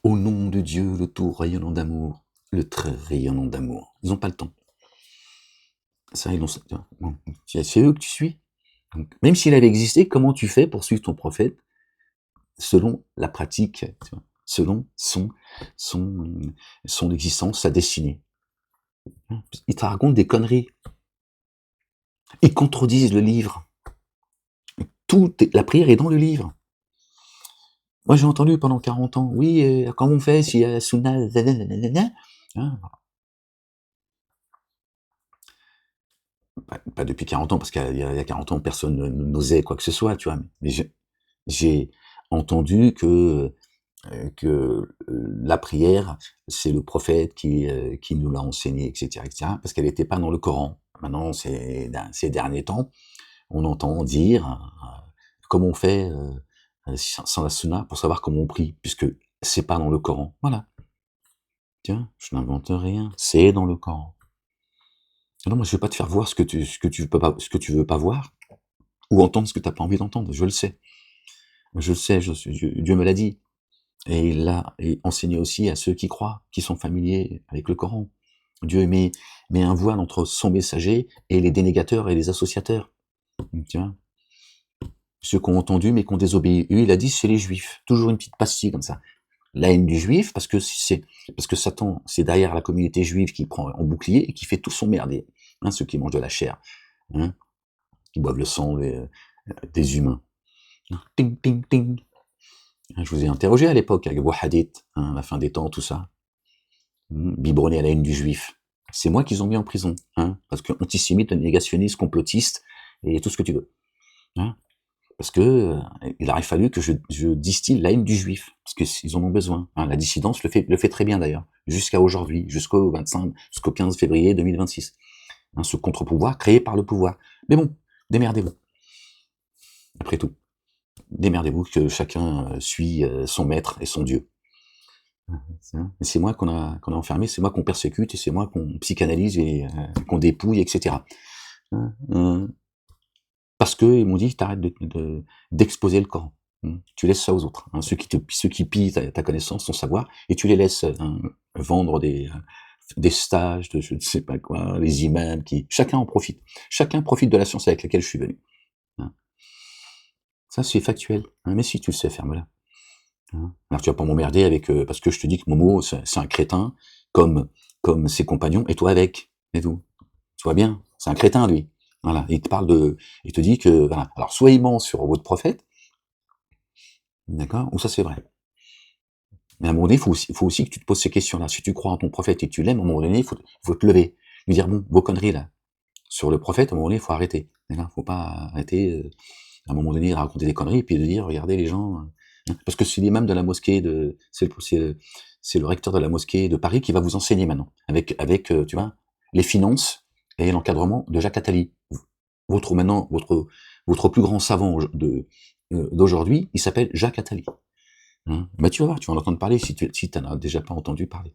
Au nom de Dieu, le tout rayonnant d'amour, le très rayonnant d'amour. Ils n'ont pas le temps. Ça, c'est eux que tu suis. Donc, même s'il avait existé, comment tu fais pour suivre ton prophète selon la pratique, selon son existence, sa destinée? Ils te racontent des conneries. Ils contredisent le livre. La prière est dans le livre. Moi, j'ai entendu pendant 40 ans, oui, comment on fait s'il y a Sunna, hein? Pas depuis 40 ans, parce qu'il y a 40 ans, personne n'osait quoi que ce soit, tu vois. Mais j'ai entendu que la prière, c'est le prophète qui nous l'a enseigné, etc., parce qu'elle n'était pas dans le Coran. Maintenant, ces derniers temps, on entend dire comment on fait sans la sunna pour savoir comment on prie, puisque c'est pas dans le Coran. Voilà. Tiens, je n'invente rien, c'est dans le Coran. Non, moi je vais pas te faire voir ce que tu veux pas voir, ou entendre ce que tu n'as pas envie d'entendre. Je le sais. Je le sais, Dieu me l'a dit. Et il l'a enseigné aussi à ceux qui croient, qui sont familiers avec le Coran. Dieu met un voile entre son messager et les dénégateurs et les associateurs. Tu vois, ceux qui ont entendu mais qui ont désobéi. Lui, il a dit, c'est les juifs. Toujours une petite pastille comme ça. La haine du juif, parce que Satan, c'est derrière la communauté juive qui prend en bouclier et qui fait tout son merdier. Hein, ceux qui mangent de la chair, hein, qui boivent le sang des humains. Ting, ting, ting. Je vous ai interrogé à l'époque avec vos hadiths, la fin des temps, tout ça. Biberonné à la haine du juif. C'est moi qu'ils ont mis en prison, parce que antisémite, négationniste, complotiste, et tout ce que tu veux. Parce que il aurait fallu que je distille la haine du juif, parce qu'ils en ont besoin. La dissidence le fait très bien d'ailleurs, jusqu'à aujourd'hui, jusqu'au 15 février 2026. Ce contre-pouvoir créé par le pouvoir. Mais bon, démerdez-vous. Après tout, démerdez-vous que chacun suit son maître et son Dieu. C'est moi qu'on a enfermé, c'est moi qu'on persécute, et c'est moi qu'on psychanalyse et qu'on dépouille, etc. Parce que ils m'ont dit, t'arrêtes d'exposer le Coran. Tu laisses ça aux autres. Ceux qui pillent ta connaissance, ton savoir, et tu les laisses vendre des stages, de je ne sais pas quoi, les imams, chacun en profite. Chacun profite de la science avec laquelle je suis venu. Ça, c'est factuel. Mais si tu le sais, ferme-la. Alors tu vas pas m'emmerder avec parce que je te dis que Momo c'est un crétin comme ses compagnons, et toi avec, et tout. Tu vois bien, c'est un crétin lui. Voilà, il te dit que voilà. Alors soit il ment sur votre prophète, d'accord, ou ça c'est vrai. Mais à un moment donné, il faut aussi que tu te poses ces questions-là. Si tu crois en ton prophète et que tu l'aimes, à un moment donné, il faut te lever, lui dire bon, vos conneries là sur le prophète, à un moment donné, il faut arrêter. Faut pas arrêter à un moment donné de raconter des conneries et puis de dire regardez les gens. Parce que c'est l'imam de la mosquée c'est le recteur de la mosquée de Paris qui va vous enseigner maintenant, avec tu vois, les finances et l'encadrement de Jacques Attali. Votre plus grand savant d'aujourd'hui, il s'appelle Jacques Attali. Bah tu vas voir, tu vas en entendre parler si t'en as déjà pas entendu parler.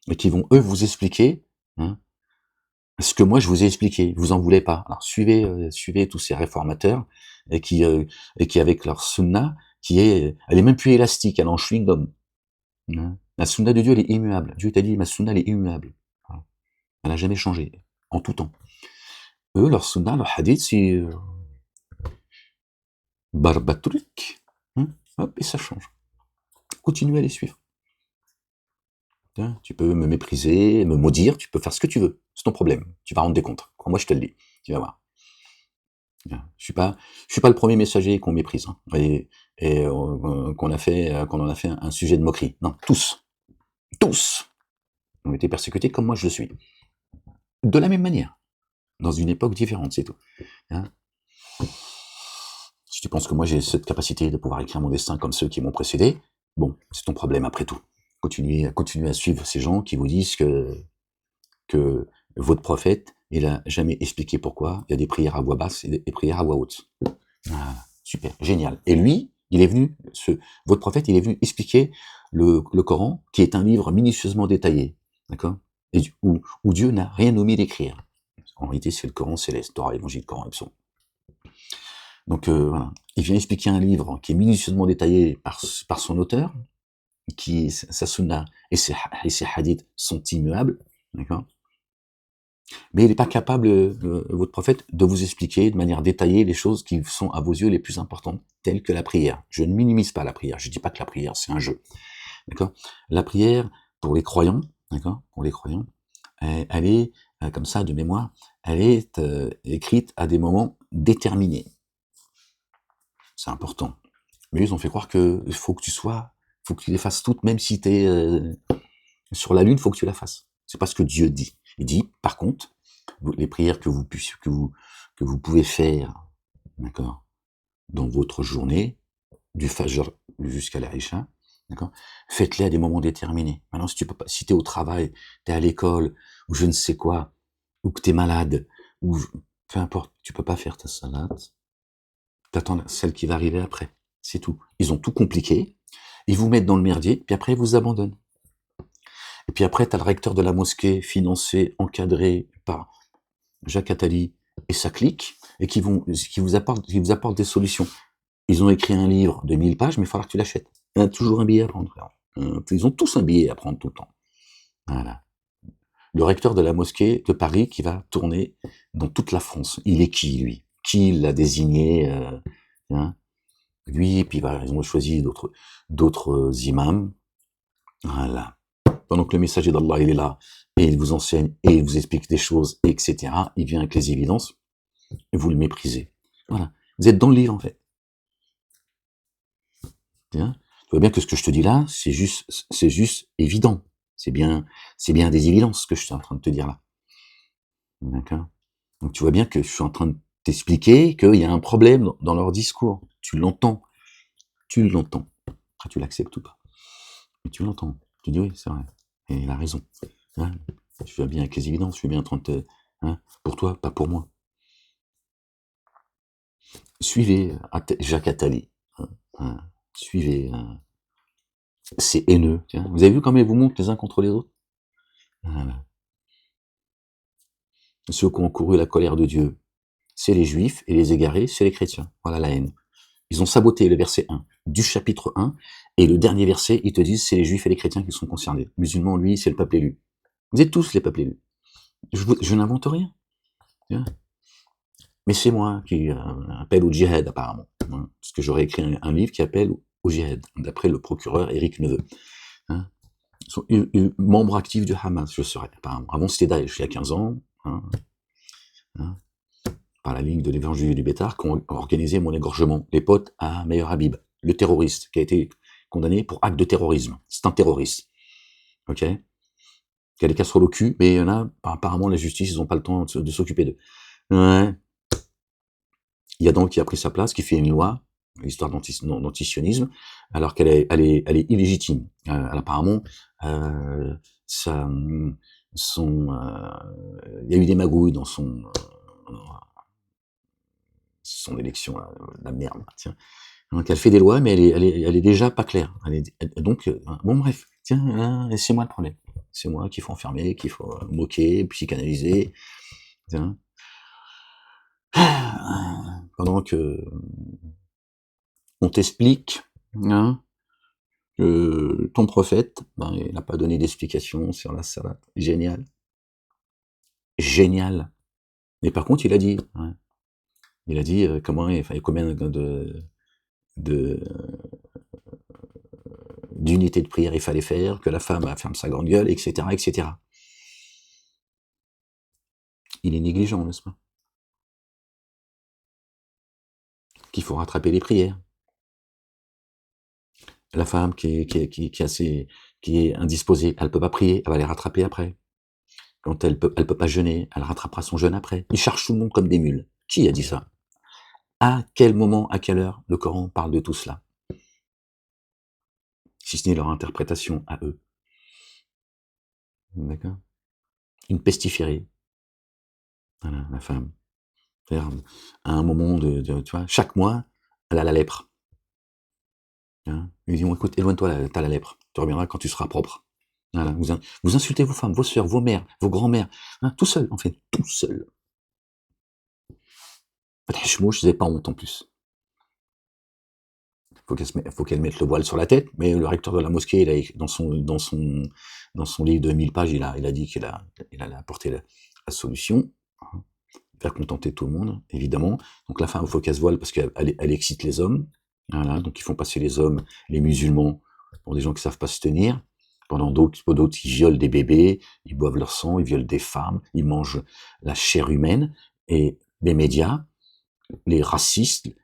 Et qui vont eux vous expliquer ce que moi je vous ai expliqué. Vous en voulez pas. Alors suivez tous ces réformateurs et qui avec leur sunna elle est même plus élastique, elle est en chewing-gum. La sunna de Dieu, elle est immuable. Dieu t'a dit, ma sunna, elle est immuable. Elle n'a jamais changé, en tout temps. Eux, leur sunna, leur hadith, c'est barbatruc. Hop, et ça change. Continuez à les suivre. Tu peux me mépriser, me maudire, tu peux faire ce que tu veux. C'est ton problème. Tu vas rendre des comptes. Moi, je te le dis. Tu vas voir. Je suis pas le premier messager qu'on méprise, et qu'on en a fait un sujet de moquerie. Non, tous ont été persécutés comme moi je le suis. De la même manière. Dans une époque différente, c'est tout. Si tu penses que moi j'ai cette capacité de pouvoir écrire mon destin comme ceux qui m'ont précédé, bon, c'est ton problème après tout. Continuez à suivre ces gens qui vous disent que votre prophète, il a jamais expliqué pourquoi il y a des prières à voix basse et des prières à voix haute. Super, génial. Et lui, il est venu, votre prophète, il est venu expliquer le Coran, qui est un livre minutieusement détaillé, d'accord, et où Dieu n'a rien omis d'écrire. En réalité, c'est le Coran céleste, Torah, Évangile, Coran et Psaume. Donc voilà, il vient expliquer un livre qui est minutieusement détaillé par son auteur, sa sunna et ses hadiths sont immuables, d'accord. Mais il n'est pas capable, votre prophète, de vous expliquer de manière détaillée les choses qui sont à vos yeux les plus importantes, telles que la prière. Je ne minimise pas la prière, je ne dis pas que la prière c'est un jeu, d'accord. La prière, pour les croyants, d'accord, elle est, comme ça de mémoire, elle est écrite à des moments déterminés. C'est important. Mais ils ont fait croire que faut que tu les fasses toutes, même si tu es sur la lune, faut que tu la fasses. C'est pas ce que Dieu dit. Il dit, par contre, les prières que vous pouvez faire, d'accord, dans votre journée, du Fajr jusqu'à l'Aïcha, d'accord, faites-les à des moments déterminés. Maintenant, si t'es au travail, t'es à l'école, ou je ne sais quoi, ou que t'es malade, ou peu importe, tu peux pas faire ta salade, t'attends celle qui va arriver après. C'est tout. Ils ont tout compliqué, ils vous mettent dans le merdier, puis après ils vous abandonnent. Et puis après, t'as le recteur de la mosquée, financé, encadré par Jacques Attali et sa clique, et qui vous apportent des solutions. Ils ont écrit un livre de 1000 pages, mais il va falloir que tu l'achètes. Il y a toujours un billet à prendre. Ils ont tous un billet à prendre tout le temps. Voilà. Le recteur de la mosquée de Paris qui va tourner dans toute la France. Il est qui, lui? Qui l'a désigné lui, et puis ils ont choisi d'autres imams. Voilà. Pendant que le messager d'Allah, il est là, et il vous enseigne, et il vous explique des choses, etc., il vient avec les évidences, et vous le méprisez. Voilà. Vous êtes dans le livre, en fait. Hein, tu vois bien que ce que je te dis là, c'est juste évident. C'est bien des évidences ce que je suis en train de te dire là. D'accord? Donc tu vois bien que je suis en train de t'expliquer qu'il y a un problème dans leur discours. Tu l'entends. Après tu l'acceptes ou pas. Mais tu l'entends. Tu dis oui, c'est vrai. Et il a raison. Hein, je suis bien avec les évidences, je suis bien en train de te, hein, pour toi, pas pour moi. Suivez Jacques Attali. Hein, suivez. C'est haineux. Tiens. Vous avez vu comment ils vous montent les uns contre les autres? Voilà. Ceux qui ont couru la colère de Dieu, c'est les juifs, et les égarés, c'est les chrétiens. Voilà la haine. Ils ont saboté le verset 1 du chapitre 1, et le dernier verset, ils te disent c'est les juifs et les chrétiens qui sont concernés. Musulmans, lui, c'est le peuple élu. Vous êtes tous les peuples élus. Je n'invente rien. Tiens. Mais c'est moi qui appelle au djihad, apparemment. Hein, parce que j'aurais écrit un livre qui appelle au djihad, d'après le procureur Éric Neveu. Hein. Membre actif du Hamas, je serais, apparemment. Avant, c'était Daesh, il y a 15 ans. Hein, hein, par la Ligue de l'Évangile du Bétard, qui ont organisé mon égorgement. Les potes à Meir Habib, le terroriste, qui a été condamné pour acte de terrorisme. C'est un terroriste. Ok? Qui a des casseroles au cul, mais il y en a, apparemment, la justice, ils n'ont pas le temps de s'occuper d'eux. Ouais. Il y a donc qui a pris sa place, qui fait une loi, l'histoire d'antisionisme, alors qu'elle est illégitime. Apparemment, ça, il y a eu des magouilles dans son élection, là, la merde, tiens. Donc elle fait des lois, mais elle est déjà pas claire. Donc, bon bref, tiens, c'est moi le problème. C'est moi qu'il faut enfermer, qu'il faut moquer, psychanalyser, tiens. Pendant que on t'explique, hein, que ton prophète, il n'a pas donné d'explication sur la salade. Génial. Génial. Mais par contre, il a dit, ouais, il a dit comment il fallait combien d'unités de prière il fallait faire, que la femme ferme sa grande gueule, etc., etc. Il est négligent, n'est-ce pas? Qu'il faut rattraper les prières. La femme qui est indisposée, elle peut pas prier, elle va les rattraper après. Quand elle peut pas jeûner, elle rattrapera son jeûne après. Ils chargent tout le monde comme des mules. Qui a dit ça? À quel moment, à quelle heure le Coran parle de tout cela? Si ce n'est leur interprétation à eux. D'accord? Une pestiférée. Voilà, la femme. C'est-à-dire, à un moment tu vois, chaque mois, elle a la lèpre. Hein? Ils disent, écoute, éloigne-toi, t'as la lèpre. Tu reviendras quand tu seras propre. Voilà. Vous insultez vos femmes, vos sœurs, vos mères, vos grands-mères, hein, tout seul, en fait, tout seul. Je n'ai pas honte en plus. Faut qu'elle mette le voile sur la tête, mais le recteur de la mosquée, il a, dans son livre de 1000 pages, il a dit qu'il allait apporter la solution, hein, faire contenter tout le monde, évidemment. Donc la femme, il faut qu'elle se voile parce qu'elle excite les hommes. Voilà, donc ils font passer les hommes, les musulmans, pour des gens qui savent pas se tenir. Pendant d'autres, ils violent des bébés, ils boivent leur sang, ils violent des femmes, ils mangent la chair humaine. Et les médias, les racistes,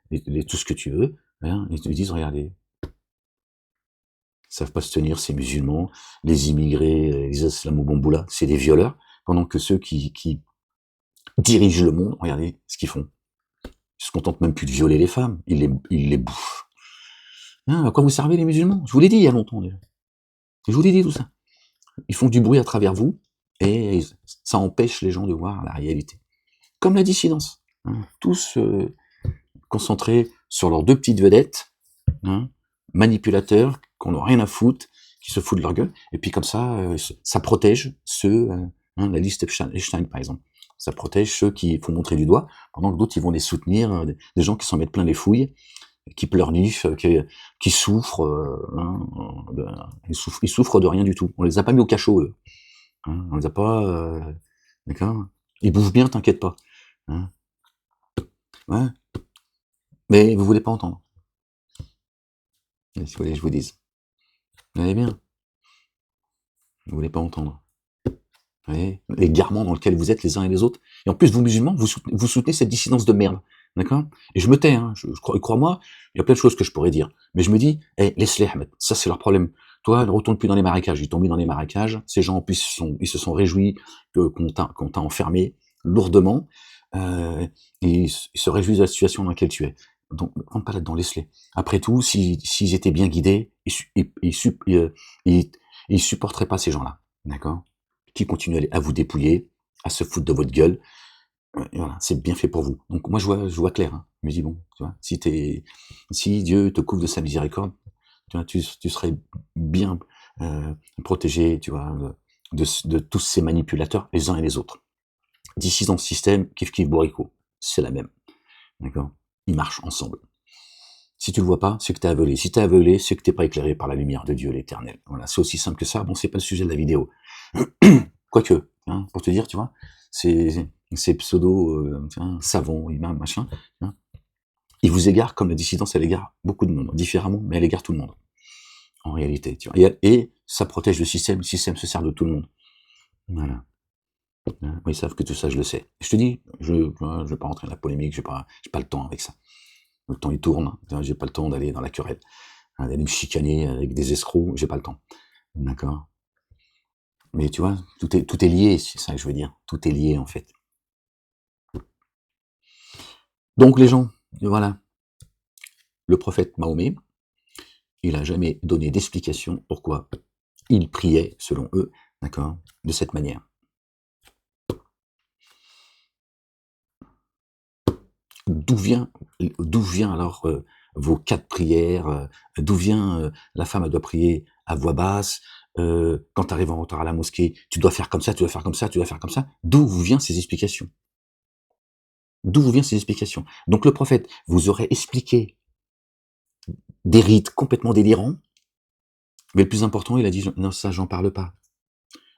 tout ce que tu veux, hein, ils te disent, regardez, ils savent pas se tenir, ces musulmans, les immigrés, les islamo-bamboula, c'est des violeurs, pendant que ceux qui dirigent le monde, regardez ce qu'ils font. Ils se contentent même plus de violer les femmes, ils les bouffent. Hein, à quoi vous servez les musulmans? Je vous l'ai dit il y a longtemps déjà. Je vous l'ai dit tout ça. Ils font du bruit à travers vous, et ça empêche les gens de voir la réalité. Comme la dissidence. Hein, tous concentrés sur leurs deux petites vedettes, hein, manipulateurs, qu'on n'a rien à foutre, qui se foutent de leur gueule, et puis comme ça protège ceux, la liste Epstein par exemple, ça protège ceux qui font montrer du doigt, pendant que d'autres ils vont les soutenir, des gens qui s'en mettent plein les fouilles, qui pleurnichent, qui souffrent, ils souffrent de rien du tout. On les a pas mis au cachot, eux. Hein, on les a pas, d'accord? Ils bouffent bien, t'inquiète pas. Hein. Ouais. Mais vous voulez pas entendre. Et si vous voulez que je vous dise. Vous allez bien. Vous voulez pas entendre. Vous voyez, l'égarement dans lequel vous êtes les uns et les autres. Et en plus, vous musulmans, vous soutenez cette dissidence de merde. d'accord? Et je me tais, hein, crois-moi, il y a plein de choses que je pourrais dire. Mais je me dis: «Eh, laisse-les Ahmed, ça c'est leur problème. Toi, ne retourne plus dans les marécages». Ils t'ont mis dans les marécages, ces gens en plus ils se sont réjouis qu'on t'a enfermé lourdement, ils se réjouissent de la situation dans laquelle tu es. Donc rentre pas là-dedans, laisse-les. Après tout, s'ils étaient bien guidés, ils supporteraient pas ces gens-là, d'accord? Qui continuent à vous dépouiller, à se foutre de votre gueule. Et voilà, c'est bien fait pour vous. Donc moi je vois clair, hein. Je me dis: «Bon, tu vois, si Dieu te couvre de sa miséricorde, tu vois, tu serais bien, protégé, tu vois, de tous ces manipulateurs, les uns et les autres». D'ici dans le système, kiff kiff bourricot, c'est la même, d'accord? Ils marchent ensemble. Si tu le vois pas, c'est que tu es aveuglé. Si tu es aveuglé, c'est que tu es pas éclairé par la lumière de Dieu l'Éternel. Voilà, c'est aussi simple que ça. Bon, c'est pas le sujet de la vidéo. Quoique, hein, pour te dire, tu vois, ces pseudo, savants, imams, machin, hein, ils vous égarent comme la dissidence, elle égare beaucoup de monde, différemment, mais elle égare tout le monde, en réalité, tu vois. Et ça protège le système se sert de tout le monde. Voilà. Hein, ils savent que tout ça, je le sais. Je te dis, je vais pas rentrer dans la polémique, j'ai pas le temps avec ça. Le temps, il tourne, tu vois, j'ai pas le temps d'aller dans la querelle, hein, d'aller me chicaner avec des escrocs, j'ai pas le temps. D'accord? Mais tu vois, tout est lié, c'est ça que je veux dire. Tout est lié, en fait. Donc les gens, voilà, le prophète Mahomet, il a jamais donné d'explication pourquoi il priait, selon eux, d'accord, de cette manière. D'où vient d'où vient alors, vos 4 prières, d'où vient, la femme, elle doit prier à voix basse, quand tu arrives en retard à la mosquée, tu dois faire comme ça, tu dois faire comme ça, tu dois faire comme ça. D'où vous vient ces explications? D'où vous vient ces explications? Donc le prophète vous aurait expliqué des rites complètement délirants, mais le plus important, il a dit: «Non, ça, j'en parle pas».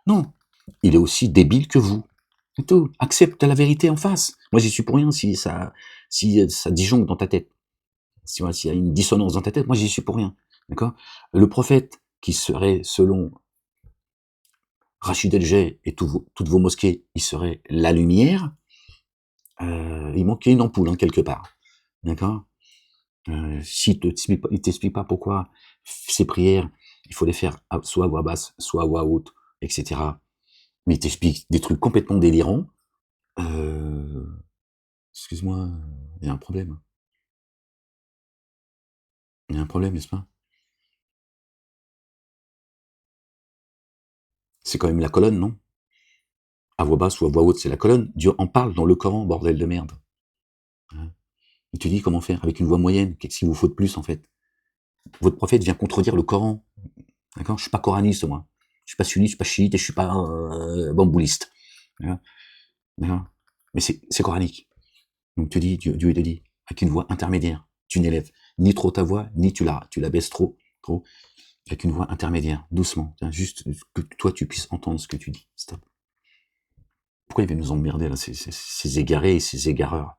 Non, il est aussi débile que vous, c'est tout. Accepte la vérité en face. Moi, j'y suis pour rien si ça disjoncte dans ta tête. Si voilà, s'il y a une dissonance dans ta tête, moi, j'y suis pour rien, d'accord? Le prophète qui serait, selon Rachid El-Jay et toutes vos mosquées, il serait la lumière, il manquait une ampoule, hein, quelque part, d'accord? Il t'explique pas pourquoi ces prières, il faut les faire soit à voix basse, soit à voix haute, et cetera. Mais il t'explique des trucs complètement délirants, heu, excuse-moi, il y a un problème. Il y a un problème, n'est-ce pas? C'est quand même la colonne, non? À voix basse ou à voix haute, c'est la colonne. Dieu en parle dans le Coran, bordel de merde. Hein. Il te dit comment faire avec une voix moyenne. Qu'est-ce qu'il vous faut de plus, en fait? Votre prophète vient contredire le Coran, d'accord? Je suis pas coraniste, moi. Je suis pas sunnite, je suis pas chiite et je suis pas, bambouliste. D'accord? D'accord? Mais c'est coranique. Donc Dieu il te dit, avec une voix intermédiaire, tu n'élèves ni trop ta voix, ni tu la baisses trop, avec une voix intermédiaire, doucement, tiens, juste que toi tu puisses entendre ce que tu dis. Stop. Pourquoi il veut nous emmerder là, ces égarés et ces égareurs?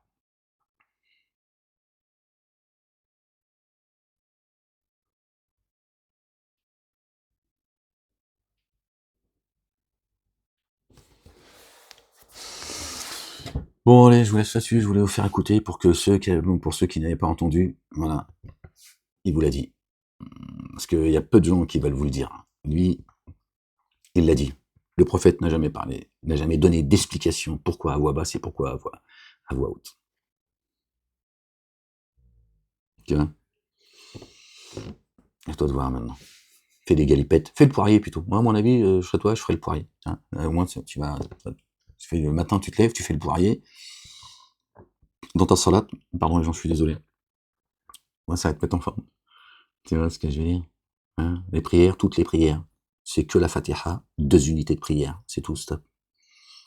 Bon allez, je vous laisse là-dessus, je voulais vous faire écouter pour ceux qui n'avaient pas entendu, voilà, il vous l'a dit. Parce qu'il y a peu de gens qui veulent vous le dire. Lui, il l'a dit. Le prophète n'a jamais parlé, n'a jamais donné d'explication pourquoi à voix basse et pourquoi à voix haute. Tu vois? À toi de voir maintenant. Fais des galipettes, fais le poirier plutôt. Moi, à mon avis, je serais toi, je ferais le poirier. Tiens, au moins, tu fais le matin, tu te lèves, tu fais le poirier. Dans ta salade, pardon, j'en suis désolé. Moi, ça va te mettre en forme. Tu vois ce que je veux dire? Hein? Les prières, toutes les prières, c'est que la Fatiha, 2 unités de prière, c'est tout, stop.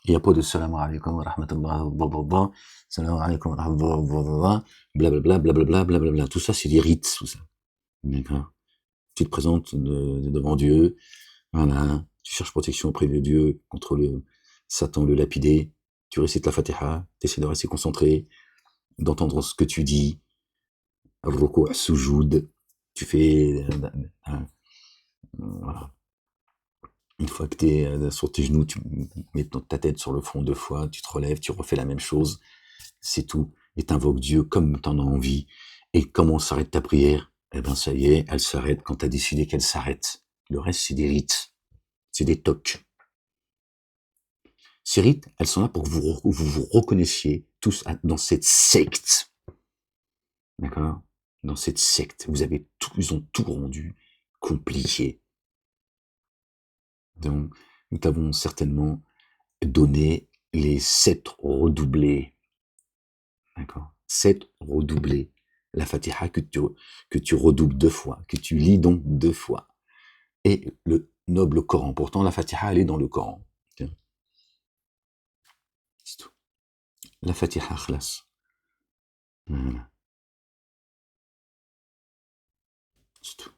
Il n'y a pas de salam alaikum wa rahmatullah, blablabla, salam alaikum wa rahmatullah, blablabla, blablabla, blablabla. Tout ça, c'est des rites, tout ça. D'accord? Tu te présentes devant Dieu, voilà, tu cherches protection auprès de Dieu contre le Satan, le lapidé, tu récites la Fatiha, tu essaies de rester concentré, d'entendre ce que tu dis, Ruku' Sujoud, tu fais, voilà. Une fois que tu es sur tes genoux, tu mets ta tête sur le front 2 fois, tu te relèves, tu refais la même chose, c'est tout. et t'invoques Dieu comme t'en as envie, et comment s'arrête ta prière? Eh ben, ça y est, elle s'arrête quand t'as décidé qu'elle s'arrête. Le reste, c'est des rites, c'est des tocs. Ces rites, elles sont là pour que vous reconnaissiez tous dans cette secte. D'accord? Dans cette secte. Ils ont tout rendu compliqué. Donc, nous t'avons certainement donné les 7 redoublés. D'accord? 7 redoublés. La Fatiha que tu redoubles 2 fois, que tu lis donc 2 fois. Et le noble Coran. Pourtant, la Fatiha, elle est dans le Coran. Tiens. C'est tout. La Fatiha, khlas. Voilà. C'est tout.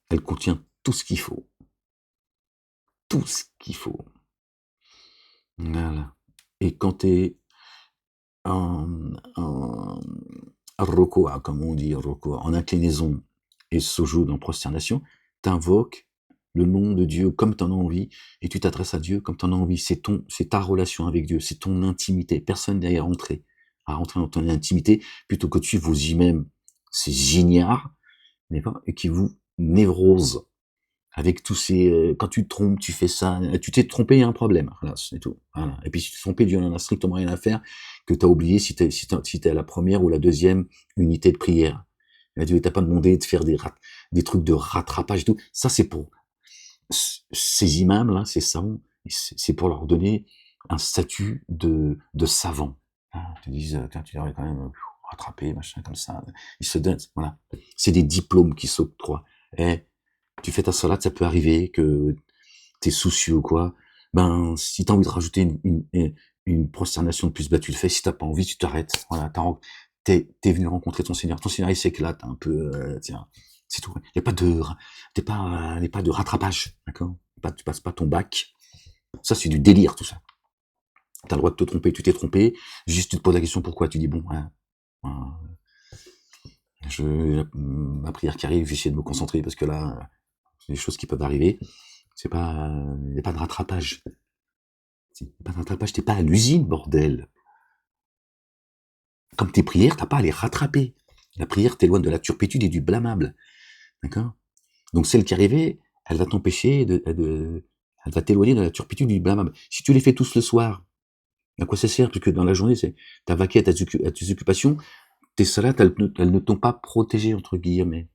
Elle contient tout ce qu'il faut. Tout ce qu'il faut. Voilà. Et quand tu es en ruku', comme on dit, en inclinaison et sujoud en prosternation, t'invoques le nom de Dieu comme tu en as envie et tu t'adresses à Dieu comme tu en as envie. C'est ta relation avec Dieu, c'est ton intimité. Personne n'est à rentrer dans ton intimité plutôt que de suivre vos imams, ces ignares, d'accord, et qui vous névrosent. Avec tous ces, quand tu te trompes, tu fais ça, tu t'es trompé, il y a un problème. Voilà, c'est tout. Voilà. Et puis si tu t'es trompé, Dieu n'en a strictement rien à faire, que tu as oublié si t'es à la première ou la deuxième unité de prière. Et là, Dieu t'a pas demandé de faire des trucs de rattrapage et tout. Ça, c'est pour ces imams, là, ces savants, c'est pour leur donner un statut de savant. Ah, ils te disent, tiens, tu devrais quand même rattraper, machin, comme ça. Ils se donnent, voilà. C'est des diplômes qui s'octroient. Et tu fais ta salade, ça peut arriver que t'es soucieux ou quoi. Ben, si t'as envie de rajouter une prosternation de plus, bah tu le fais. Si t'as pas envie, tu t'arrêtes. Voilà, t'es venu rencontrer ton Seigneur. Ton Seigneur, il s'éclate un peu. Tiens, c'est tout. Il y a pas de rattrapage, d'accord. Tu passes pas ton bac. Ça, c'est du délire, tout ça. T'as le droit de te tromper. Tu t'es trompé. Juste, tu te poses la question pourquoi. Tu dis bon, ma prière qui arrive, j'essaie de me concentrer parce que là, c'est des choses qui peuvent arriver. C'est pas, il n'y a pas de rattrapage. Pas de rattrapage, t'es pas à l'usine, bordel. Comme tes prières, t'as pas à les rattraper. La prière t'éloigne de la turpitude et du blâmable. D'accord? Donc celle qui arrivait, elle va t'empêcher elle va t'éloigner de la turpitude et du blâmable. Si tu les fais tous le soir, à quoi ça sert? Puisque dans la journée, t'as vaqué à tes occupations, tes salades, elles ne t'ont pas protégé, entre guillemets.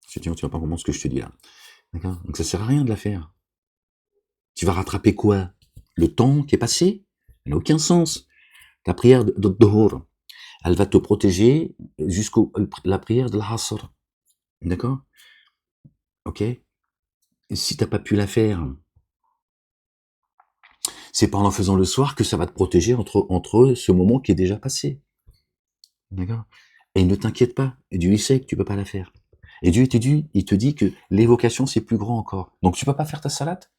Tu vas pas comprendre ce que je te dis là. D'accord? Donc ça sert à rien de la faire. Tu vas rattraper quoi? Le temps qui est passé? Ça n'a aucun sens. La prière de Dhuhr, elle va te protéger jusqu'à la prière de l'Asr. D'accord? Ok? Et si t'as pas pu la faire, c'est pas en faisant le soir que ça va te protéger entre ce moment qui est déjà passé. D'accord? Et ne t'inquiète pas. Dieu, il sait que tu peux pas la faire. Et Dieu, il te dit que l'évocation, c'est plus grand encore. Donc tu peux pas faire ta salade?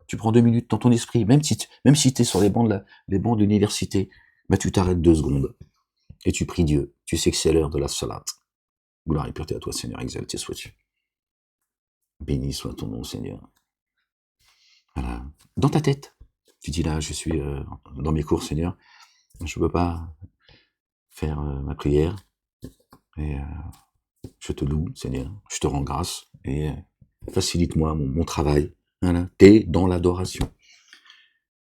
Tu prends 2 minutes dans ton esprit, même si t'es sur les bancs de l'université, bah tu t'arrêtes 2 secondes. Et tu pries Dieu. Tu sais que c'est l'heure de la salade. Gloire et pureté à toi, Seigneur, exalté sois-tu. Béni soit ton nom, Seigneur. Voilà. Dans ta tête, tu dis là, je suis dans mes cours, Seigneur, je ne peux pas faire ma prière, et je te loue, Seigneur, je te rends grâce, et facilite-moi mon travail. Voilà. T'es dans l'adoration.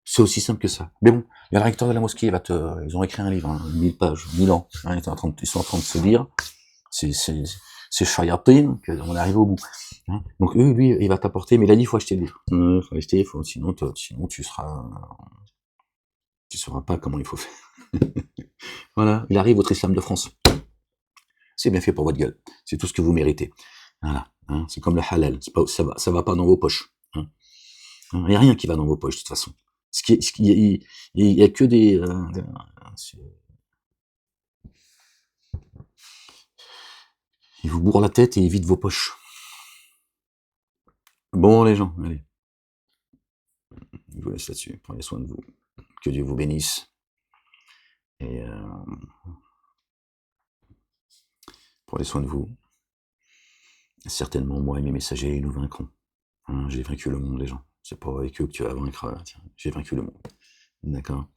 C'est aussi simple que ça. Mais bon, le recteur de la mosquée, ils ont écrit un livre, 1000 pages, 1000 ans. Hein, ils sont en train de se dire, c'est chayatin, qu'on arrive au bout. Hein. Donc lui, il va t'apporter, mais il a dit, il faut acheter le livre. Faut acheter, sinon tu sauras pas comment il faut faire. Voilà, il arrive votre islam de France. C'est bien fait pour votre gueule. C'est tout ce que vous méritez. Voilà. Hein. C'est comme le halal. Ça va pas dans vos poches. Hein. Il n'y a rien qui va dans vos poches, de toute façon. Il y a que des, il vous bourre la tête et il vide vos poches. Bon, les gens, allez. Je vous laisse là-dessus. Prenez soin de vous. Que Dieu vous bénisse. Et prenez soin de vous. Certainement, moi et mes messagers, nous vaincrons. Hein, j'ai vaincu le monde, les gens. C'est pas avec eux que tu vas vaincre. Tiens, j'ai vaincu le monde. D'accord?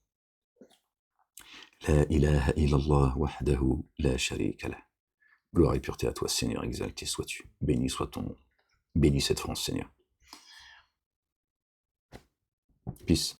La ilaha illallah wahdahu la sharika lah. Gloire et pureté à toi, Seigneur, exalté sois-tu. Béni soit ton nom. Bénis cette France, Seigneur. Peace.